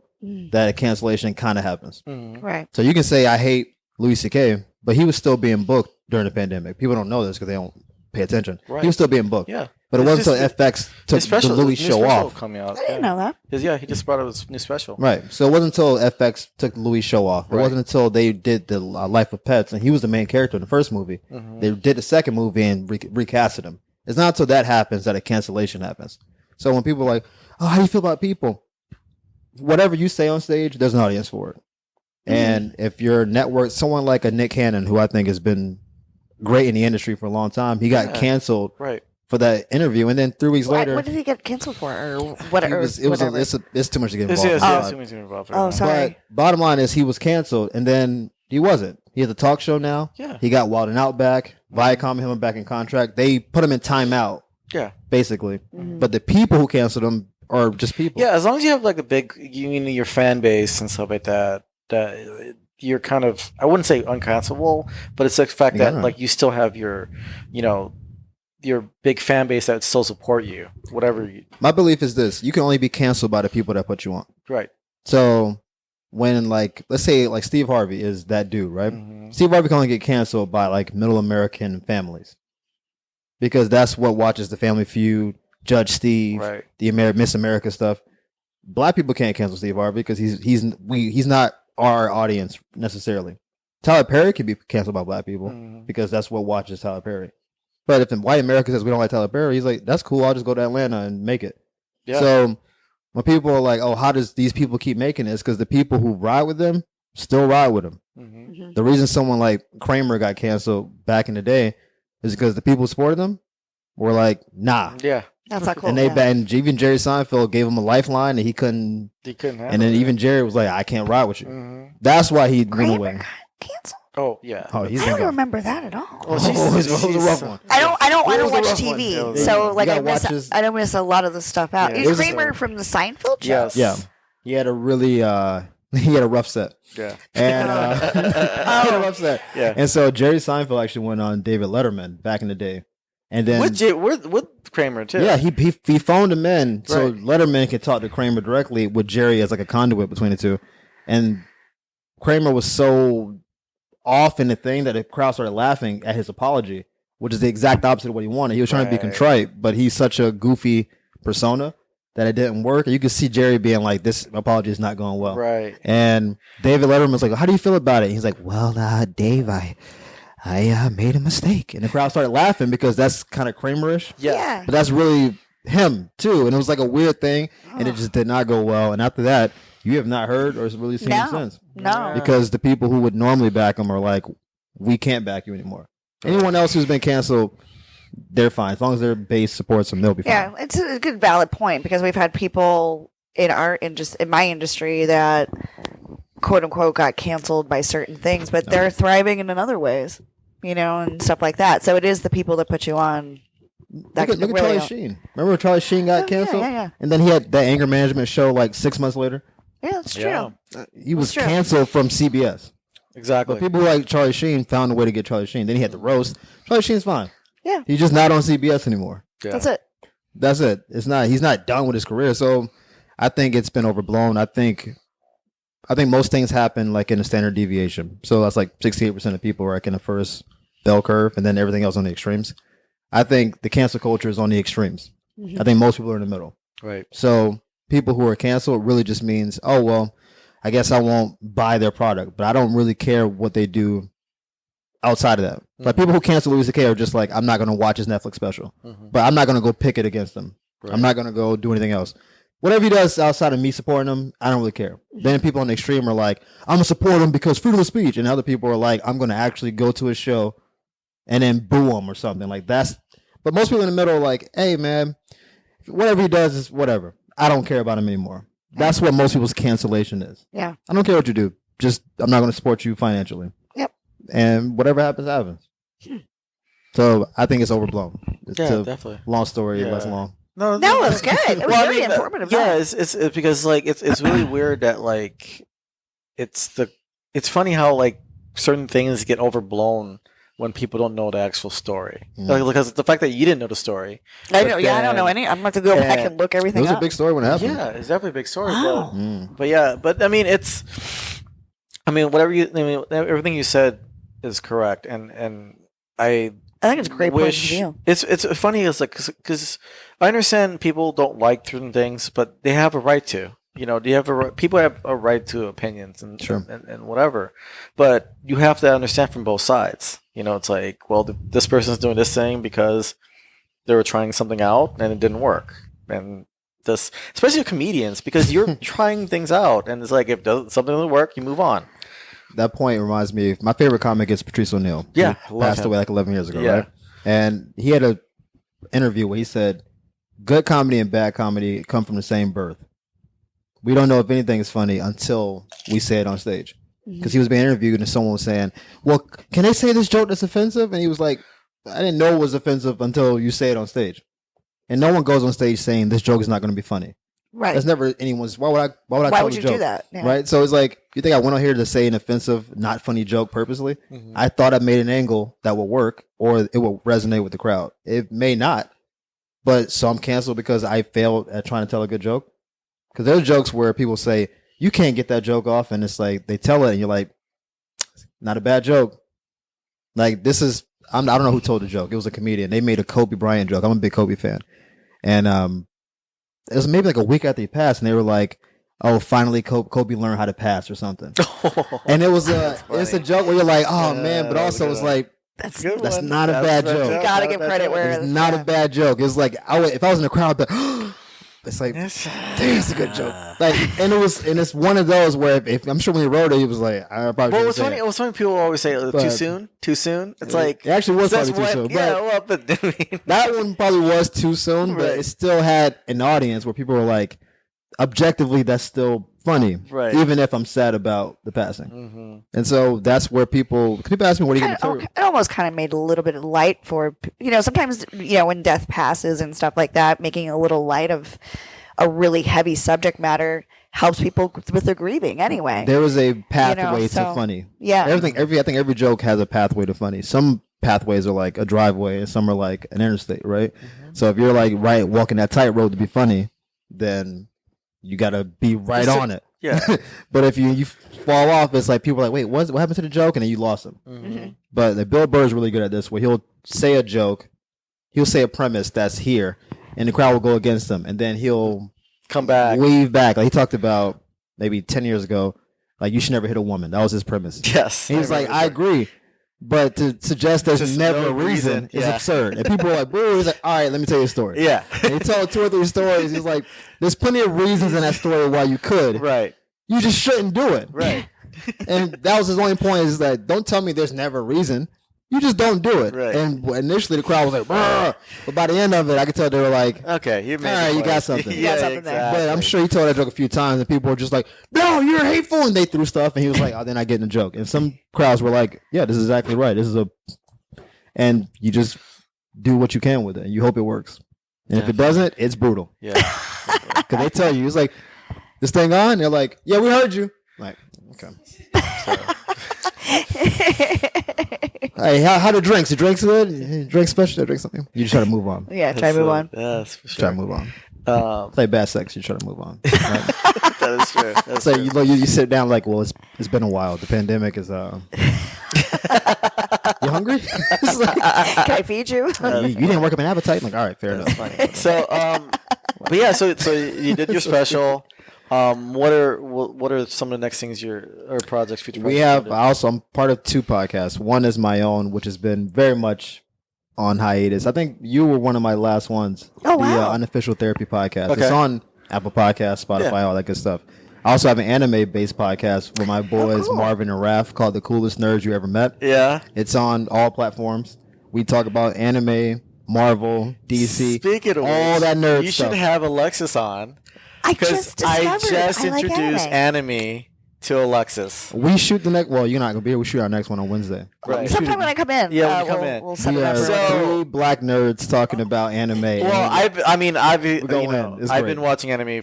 that a cancellation kind of happens. Mm-hmm. Right. So you can say I hate Louis C.K., but he was still being booked during the pandemic. People don't know this because they don't pay attention. Right. He was still being booked. Yeah. But it It's wasn't just- until FX took the Louis his new show special off. coming out. I didn't know that. He just brought out his new special. Right. So it wasn't until FX took the Louis show off. It Right. wasn't until they did the Life of Pets, and he was the main character in the first movie. Mm-hmm. They did the second movie and recasted him. It's not until that happens that a cancellation happens. So when people are like, oh, how do you feel about people? Whatever you say on stage, there's an audience for it. And if your network, someone like a Nick Cannon, who I think has been great in the industry for a long time, he got Yeah. canceled Right. for that interview, and then 3 weeks later, What did he get canceled for? Or what? it's too much to get It's, involved. yeah, in. it's involved. Oh, sorry. But bottom line is he was canceled, and then he wasn't. He has a talk show now. Yeah. He got Wild 'N Out back. Viacom him back in contract. They put him in timeout, Yeah. basically. Mhm. But the people who canceled him are just people. Yeah, as long as you have like a big, your fan base and stuff like that, that you're kind of, I wouldn't say uncancelable, but it's the fact that Yeah. like you still have your, your big fan base that still support you, whatever you, My belief is this: you can only be canceled by the people that put you on. right. So when, like, let's say like Steve Harvey is that dude, right? Mhm. Steve Harvey can only get canceled by like middle American families because that's what watches the Family Feud, Judge Steve, Right. the Miss America stuff. Black people can't cancel Steve Harvey because he's not our audience necessarily. Tyler Perry can be canceled by black people Mhm. because that's what watches Tyler Perry. But if in white America says we don't like Tyler Perry, he's like, that's cool. I'll just go to Atlanta and make it. Yeah. So when people are like, oh, how does these people keep making this? Because the people who ride with them still ride with them. Mhm. The reason someone like Kramer got canceled back in the day is because the people who supported them were like, nah. Yeah. That's not cool. And yeah. and even Jerry Seinfeld gave him a lifeline and he couldn't. He couldn't handle And then it. even Jerry was like, I can't ride with you. Mhm. That's why he went Kramer away. got canceled. Oh, yeah. Oh, he's I been don't gone. remember that at all. Well, Oh, it was a rough one. I don't It was a watch rough TV, one. so You like gotta watch his- I don't miss a lot of the stuff out. Yeah. Is It was- Kramer from the Seinfeld show? Yes. Yeah. He had a really, he had a rough set. Yeah. And he had a rough set. Yeah. And so Jerry Seinfeld actually went on David Letterman back in the day. And then with Kramer too. yeah, he phoned him in so Right. Letterman could talk to Kramer directly with Jerry as like a conduit between the two. And Kramer was so off in the thing that the crowd started laughing at his apology, which is the exact opposite of what he wanted. He was trying to be Right. contrite, but he's such a goofy persona that it didn't work. And you could see Jerry being like, this apology is not going well. Right. And David Letterman was like, how do you feel about it? He's like, well, Dave, I made a mistake. And the crowd started laughing because that's kind of Kramerish. Yeah. But that's really him, too. And it was like a weird thing, and it just did not go well. And after that, you have not heard or really seen him No. since. No. Because the people who would normally back him are like, we can't back you anymore. Anyone else who's been canceled, they're fine. As long as their base supports them, they'll be fine. Yeah, it's a good valid point because we've had people in my industry that quote unquote got canceled by certain things, but they're thriving in other ways, and stuff like that. So it is the people that put you on. That Look at really Charlie help. Sheen. Remember when Charlie Sheen got Oh, canceled? yeah. And then he had that anger management show like 6 months later. Yeah, that's true. Yeah. He was That's true. canceled from CBS. Exactly. But people who like Charlie Sheen found a way to get Charlie Sheen. Then he had the roast. Charlie Sheen's fine. Yeah. He's just not on CBS anymore. Yeah. That's it. That's it. He's not done with his career. So I think it's been overblown. I think most things happen like in a standard deviation. So that's like 68% of people are like in the first bell curve and then everything else on the extremes. I think the cancel culture is on the extremes. Mhm. I think most people are in the middle. Right. So people who are canceled really just means, oh, well, I guess I won't buy their product, but I don't really care what they do outside of that. Like people who cancel Louis C.K. are just like, I'm not going to watch his Netflix special, but I'm not going to go pick it against them. Right. I'm not going to go do anything else. Whatever he does outside of me supporting him, I don't really care. Then people on the extreme are like, I'm going to support him because freedom of speech. And other people are like, I'm going to actually go to his show and then boo him or something like that's. But most people in the middle are like, hey, man, whatever he does is whatever. I don't care about him anymore. That's what most people's cancellation is. Yeah. I don't care what you do. Just, I'm not going to support you financially. and whatever happens, happens. So I think it's overblown. It's Yeah, a definitely. long story, Yeah. less long. No, it was good. It was Well, I very mean, informative. Yeah, it's because like it's really weird that like it's funny how like certain things get overblown when people don't know the actual story. Like, because the fact that you didn't know the story. I know. Yeah, I don't know any. I'm going to go back and look It everything was a up. big story when it happened. Yeah, it's definitely a big story. Wow. But yeah, but I mean, everything you said is correct, and I think it's a great point of wish view. it's funny. It's like because I understand people don't like certain things, but they have a right to. You know, people have a right to opinions and, Sure. and whatever, but you have to understand from both sides. You know, it's like, well, this person's doing this thing because they were trying something out and it didn't work, and this, especially comedians, because you're trying things out, and it's like if something doesn't work, you move on. That point reminds me of my favorite comic is Patrice O'Neill. Yeah, He passed him. away like 11 years ago, Yeah. right? And he had a interview where he said, good comedy and bad comedy come from the same birth. We don't know if anything is funny until we say it on stage. Because he was being interviewed and someone was saying, well, can they say this joke that's offensive? And he was like, I didn't know it was offensive until you say it on stage. And no one goes on stage saying this joke is not going to be funny. Right. That's never anyone's. Why would I Why tell would the you joke? do that? Yeah. Right. So it's like, you think I went on here to say an offensive, not funny joke purposely? Mhm. I thought I made an angle that would work or it will resonate with the crowd. It may not, but so I'm canceled because I failed at trying to tell a good joke. Because there's jokes where people say you can't get that joke off, and it's like they tell it, and you're like, not a bad joke. Like this is, I don't know who told the joke. It was a comedian. They made a Kobe Bryant joke. I'm a big Kobe fan, and it was maybe like a week after he passed, and they were like, "Oh, finally, Kobe learned how to pass or something." And it was it's a joke where you're like, "Oh man," but also it's like That's that's not a bad joke. You gotta give credit where It's not a bad joke. It's like if I was in the crowd, I'd be, it's like, Yes. damn, it's a good joke. Like, and it's one of those where if I'm sure when he wrote it, he was like, I probably. Well, shouldn't what's say funny? it. What's funny? People always say But- too soon. Too soon. It's like It actually was that's probably too soon. Yeah, But well, but I mean, that one probably was too soon, but Right. it still had an audience where people were like, objectively, that's still funny, Right. even if I'm sad about the passing. mhm. And so that's where people ask me, what are you going to it almost kind of made a little bit of light for, sometimes, when death passes and stuff like that, making a little light of a really heavy subject matter helps people with their grieving anyway. There was a pathway to so- funny. Yeah. I think every joke has a pathway to funny. Some pathways are like a driveway, and some are like an interstate, right? So if you're like walking that tightroad to be funny, then you got to be right on it. Yeah. But if you fall off, it's like people are like, wait, what happened to the joke? And then you lost them. Mhm. But Bill Burr's really good at this, where he'll say a joke, he'll say a premise that's here, and the crowd will go against him, and then he'll Come back. weave back. Like he talked about maybe 10 years ago, like you should never hit a woman. That was his premise. Yes. And he's like, I agree. But to suggest there's Just never no a reason reason, is yeah. absurd. And people are like, boo. He's like, all right, let me tell you a story. Yeah. And he told 2 or 3 stories. He's like, there's plenty of reasons in that story why you could. Right. You just shouldn't do it. Right. And that was his only point is that don't tell me there's never a reason. You just don't do it. Right. And initially the crowd was like, "Brr." But by the end of it, I could tell they were like, Okay. You made. All right, the you got point. something. You yeah, got something there. but I'm sure he told that joke a few times and people were just like, no, you're hateful. And they threw stuff. And he was like, oh, they're not getting the joke. And some crowds were like, yeah, this is exactly right. And you just do what you can with it. And you hope it works. And if it doesn't, it's brutal. Yeah. Because they tell you, it's like, this thing on? They're like, yeah, we heard you. Like, okay. Hey, how the drinks? The drinks good? Drink special? Or drink something? You just try to move on. Yeah, try to move on. Yes, for Try sure. to move on. Um, Play bad sex. You try to move on. Right? that is true. That's So true. you sit down like, well, it's been a while. The pandemic is you hungry? It's like, Can I feed you? you didn't work up an appetite. I'm like, all right, fair That's enough. funny. So, but yeah, so you did your special. What are some of the next things or projects, future projects? We have I'm part of 2 podcasts. One is my own, which has been very much on hiatus. I think you were one of my last ones. Oh, The wow. Unofficial Therapy Podcast. Okay. It's on Apple Podcasts, Spotify, Yeah. all that good stuff. I also have an anime-based podcast with my boys cool. Marvin and Raph called The Coolest Nerds You Ever Met. Yeah. It's on all platforms. We talk about anime, Marvel, DC, Speaking of all which, that nerd you stuff. should have Alexis on I because just discovered I just I like introduced anime. anime to Alexis. We shoot the next. Well, you're not gonna be here. We shoot our next one on Wednesday. Right. Sometime when I come in, Yeah, when you come we'll, in. we'll set We it up. are So- 3 black nerds talking about anime. Well, I've go you know, in. It's I've great. been watching anime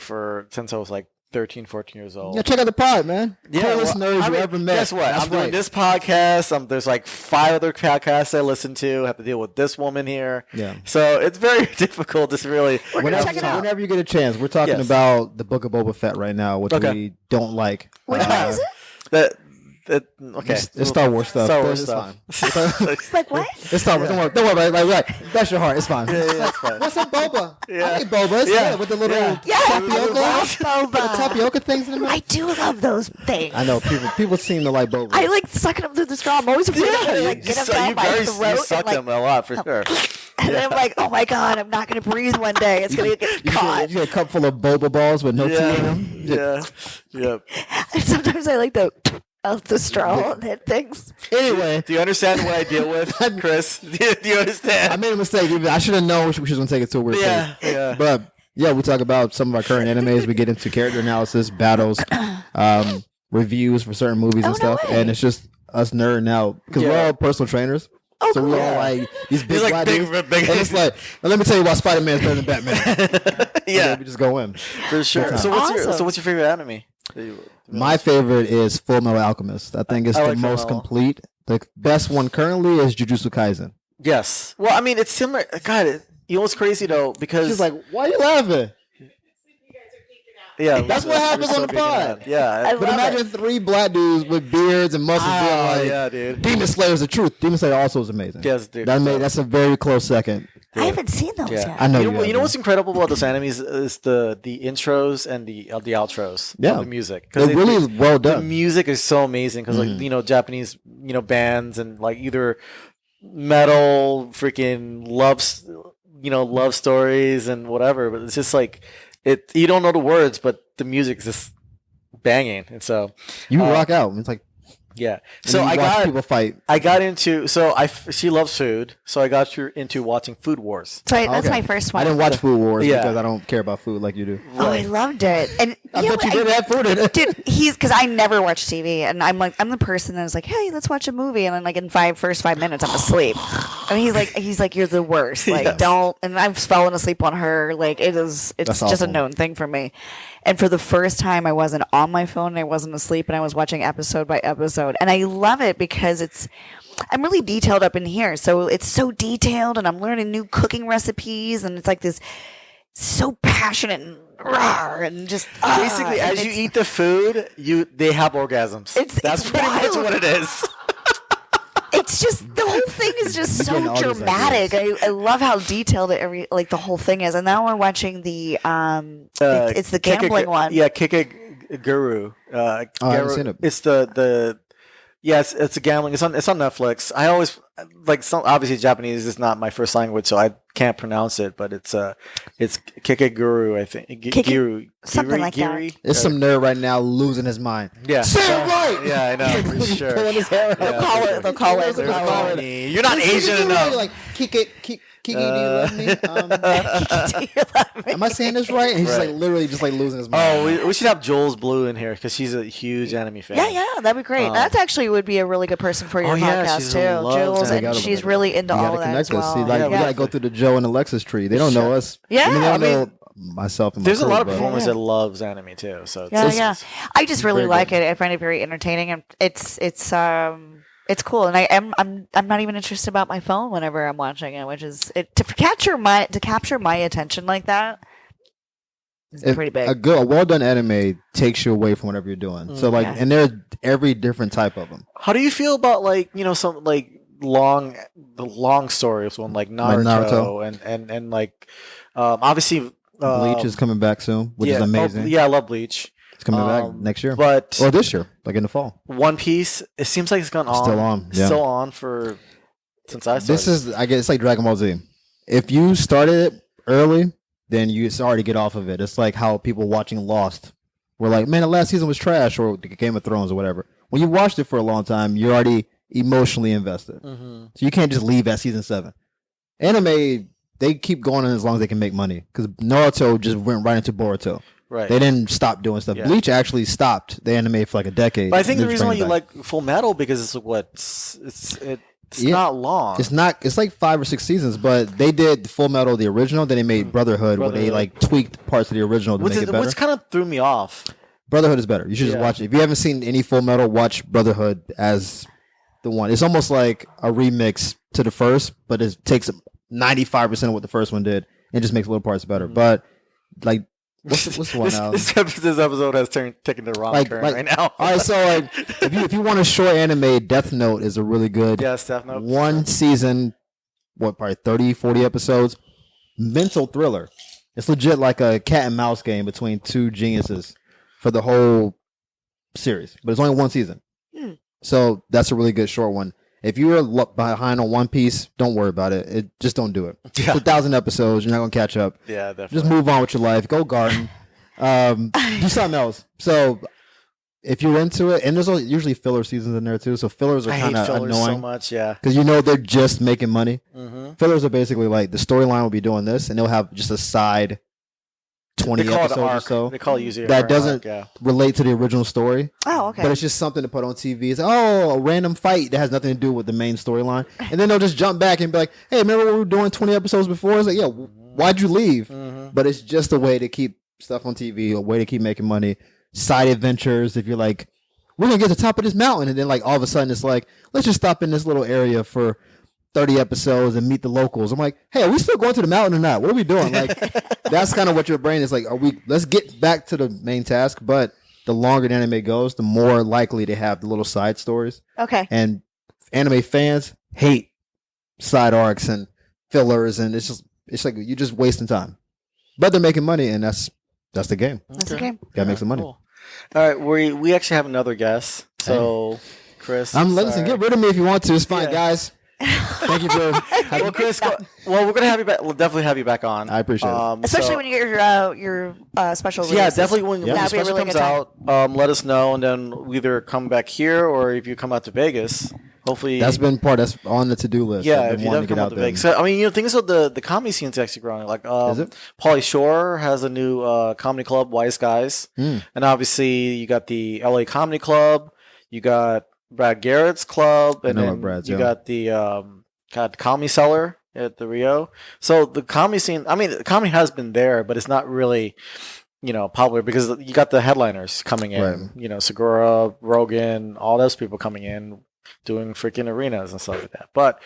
since I was like 13, 14 years old. yeah, check out the pod, man. Yeah, Coolest well, nerds I you mean, ever met. Guess what? That's I'm doing right. this podcast. There's like 5 other podcasts I listen to. I have to deal with this woman here. Yeah. So it's very difficult to really. We're gonna check it out. Whenever you get a chance, we're talking Yes. about the Book of Boba Fett right now, which Okay. we don't like. Which one is it? Okay. It's Star Wars stuff. Star Wars It's stuff. It's like what? It's Star Wars. Don't worry about it. Like, bless your heart. It's fine. Yeah, it's fine. What's up, Boba? Yeah. I like Boba. It's Yeah. good with the little Yeah. Yeah, tapioca. boba. The tapioca things in the middle. I do love those things. I know people seem to like Boba. I like sucking them through the straw. I'm always afraid I'm gonna like get them down my throat. You suck and, them a lot for sure. and then I'm like, oh my god, I'm not gonna breathe one day. It's gonna get caught. You get a cup full of Boba balls with no tea in Yeah. them. Yeah. Yep. And sometimes I like the out the straw and hit things. Anyway, Do you understand what I deal with, Chris? Do you understand? I made a mistake. I should have known we was going to take it to a weird Yeah, place. yeah. But yeah, we talk about some of our current animes. We get into character analysis, battles, reviews for certain movies and Oh, no stuff. way. And it's just us nerding out because we're Yeah. all personal trainers. Oh, So cool. we're all like these big He's like black big, dudes. big. And it's like, now let me tell you why Spider-Man is better than Batman. And Yeah, then we just go in. for sure. That's So awesome. what's your favorite anime? My favorite is Full Metal Alchemist. I think it's I the like Full most Metal. complete. The best one currently is Jujutsu Kaisen. Yes. Well, I mean, it's similar. God, you know what's crazy though? Because She's like, why are you laughing? yeah, That's we're what so- happens we're so on the big into pod. that. Yeah. But imagine 3 black dudes with beards and muscles being Oh like, yeah, dude. Demon Slayer is the truth. Demon Slayer also is amazing. Yes, dude. That's a very close second. I haven't seen those Yeah. yet. I know You know, you you know haven't. what's incredible about those animes is the intros and the outros. Yeah. Of the music. They're really well the done. music is so amazing because Mhm. like you know Japanese bands and like either metal freaking love stories and whatever, but it's just like it. You don't know the words, but the music is just banging, and so You uh, rock out. It's like yeah. and So you I watch got people fight. into she loves food, so I got her into watching Food Wars. So that's Okay. my first one. I didn't watch Food Wars Yeah. because I don't care about food like you do. Oh, I loved it. And I you know bet you what? did have food in it. Dude, because I never watch TV, and I'm the person that's like, hey, let's watch a movie, and then like in first 5 minutes, I'm asleep. And he's like, you're the worst. Like, Yes. don't. And I've fallen asleep on her. Like, it's That's just a awful. known thing for me. And for the first time, I wasn't on my phone, and I wasn't asleep, and I was watching episode by episode, and I love it because I'm really detailed up in here, so it's so detailed, and I'm learning new cooking recipes, and it's like this so passionate and rawr, and just Basically, and as you it's- eat the food, they have orgasms. That's it's pretty much wild. what it is. It's just the whole thing is just You're so getting all these dramatic. ideas. I love how detailed the whole thing is. And now we're watching the it's the gambling one. Yeah, Kick a Guru. I haven't seen it. It's the it's a gambling. It's on Netflix. I always like obviously Japanese is not my first language, so I can't pronounce it. But it's Kick a Guru. I think Guru something like that. Giri? There's some nerd right now losing his mind. Yeah. Say it right! Yeah, I know for sure. Pulling his hair out. Yeah, They'll call for it. sure. They'll call it. They're They're calling calling it. me. You're not Asian enough. Like, Kiki, do you love me? Am I saying this right? And he's just Right. like literally just like losing his Oh, mind. we should have Jules Blue in here because she's a huge anime fan. Yeah, that'd be great. Um, That actually would be a really good person for your Oh, yeah, podcast she's too, loves Jules, anime. and she's really into You all gotta of that as connect us. well. See, like, Yeah, we gotta go through the Joe and Alexis tree. They don't know us. Yeah, I mean, they I don't mean, know myself and my There's a crew, lot of but- performers that loves anime too. So it's, Yeah, it's- yeah. I just really very like good. it. I find it very entertaining, and it's cool. And I'm not even interested about my phone whenever I'm watching it, which is to capture my attention like that. It's If pretty big. A well done anime takes you away from whatever you're doing. So like, Yeah. and there's every different type of them. How do you feel about some the long stories one like Naruto, Naruto. and like obviously Bleach is coming back soon, which is yeah, amazing. yeah, I love Bleach. It's coming back Um, next year But or this year, like in the fall. One Piece, it seems like it's gone on. Still on, yeah. Still on for since I started. This is, I guess, it's like Dragon Ball Z. If you started it early, then you already get off of it. It's like how people watching Lost were like, man, the last season was trash, or Game of Thrones or whatever. When you watched it for a long time, you're already emotionally invested. Mhm. So you can't just leave at season 7. Anime, they keep going on as long as they can make money. Because Naruto just went right into Boruto. Right. They didn't stop doing stuff. Yeah. Bleach actually stopped the anime for like a decade. But I think the They're reason why bringing you it back. like Full Metal because it's Yeah. not long. It's not. It's like 5 or 6 seasons, but they did Full Metal the original. Then they made Brotherhood, where they like tweaked parts of the original to make it better. Which kind of threw me off. Brotherhood is better. You should just Yeah. watch it. If you haven't seen any Full Metal, watch Brotherhood as the one. It's almost like a remix to the first, but it takes 95% of what the first one did and just makes little parts better. But like, what's the one now? This episode has taken the wrong turn right now. All right, so like, if you want a short anime, Death Note is a really good Yes, Death Note. one season. What, probably 30, 40 episodes? Mental thriller. It's legit like a cat and mouse game between two geniuses for the whole series, but it's only one season. So that's a really good short one. If you're behind on One Piece, don't worry about it. Just don't do it. Yeah. It's 1,000 episodes. You're not gonna catch up. Yeah, definitely. Just move on with your life. Go garden. Do something else. So if you're into it, and there's usually filler seasons in there too. So fillers are I kind hate of fillers annoying so much. Yeah. because you know they're just making money. Mm-hmm. Fillers are basically like the storyline will be doing this, and they'll have just a side 20 They call it episodes or arc. so They call it usually that an doesn't arc, yeah. relate to the original story. Oh, okay. But it's just something to put on TV. It's a random fight that has nothing to do with the main storyline, and then they'll just jump back and be like, "Hey, remember what we were doing 20 episodes before?" It's like, "Yeah, why'd you leave?" Mm-hmm. But it's just a way to keep stuff on TV, a way to keep making money. Side adventures. If you're like, "We're gonna get to the top of this mountain," and then like all of a sudden it's like, "Let's just stop in this little area for 30 episodes and meet the locals." I'm like, "Hey, are we still going to the mountain or not? What are we doing?" Like, that's kind of what your brain is like. Let's get back to the main task, but the longer the anime goes, the more likely to have the little side stories. Okay. And anime fans hate side arcs and fillers, and it's like you're just wasting time. But they're making money, and that's the game. That's okay. Gotta make some money. Cool. All right, we actually have another guest. So, Chris, Listen, sorry. get rid of me if you want to. It's fine, Yeah. guys. Thank you for having Well, Chris, we're gonna have you back. We'll definitely have you back on. I appreciate it. Especially so- when you get your special Yeah, releases. definitely when Yeah. the That'd be a special really comes good time. out, let us know, and then we either come back here or if you come out to Vegas, hopefully. That's on the to-do list. yeah, I've if been you wanting don't to come get out out to there. Vegas. So, I mean, things of the comedy scene's actually growing. Like, Is it? Pauly Shore has a new comedy club, Wise Guys, and obviously you got the LA Comedy Club, you got Brad Garrett's club, and know then what Brad's, you yeah. got the Comedy Cellar at the Rio. So the comedy scene, I mean, the comedy has been there, but it's not really, popular because you got the headliners coming in. Right. Segura, Rogan, all those people coming in, doing freaking arenas and stuff like that. But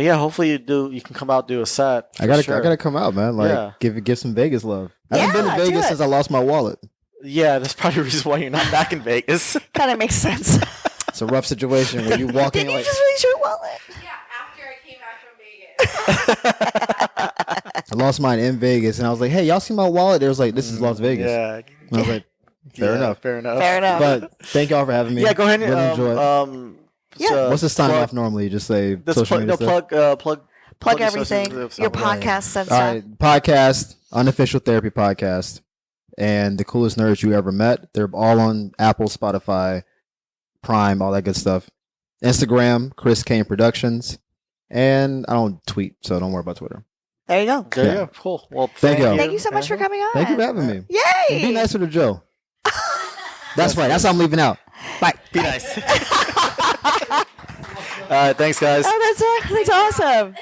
yeah, hopefully you can come out, do a set. I gotta sure. come out, man. Like, Yeah. give some Vegas love. I haven't been Yeah, to do Vegas it. since I lost my wallet. Yeah, that's probably the reason why you're not back in Vegas. Kind of makes sense. It's a rough situation when you walk in Didn't you like just release your wallet? Yeah, after I came back from Vegas. I lost mine in Vegas, and I was like, "Hey, y'all see my wallet?" They was like, "This is Las Vegas." Yeah. And I was like, "Fair enough." Fair enough. Fair enough. But thank y'all for having me. Yeah, go ahead and Really enjoy it. Yeah. What's the sign off normally? You just say This social media stuff? Plug your everything. social stuff. Your Right. podcasts and All stuff. right, podcast, unofficial therapy podcast, and the coolest nerds you ever met. They're all on Apple, Spotify, Prime, all that good stuff. Instagram, Chris Kane Productions, and I don't tweet, so don't worry about Twitter. There you go. There you Yeah. go. Cool. Well, Thank you. Thank you so much for coming on. Thank you for having me. Yay! Be nicer to Joe. That's right. That's how I'm leaving out. Bye. Be nice. All right, thanks, guys. Oh, that's awesome.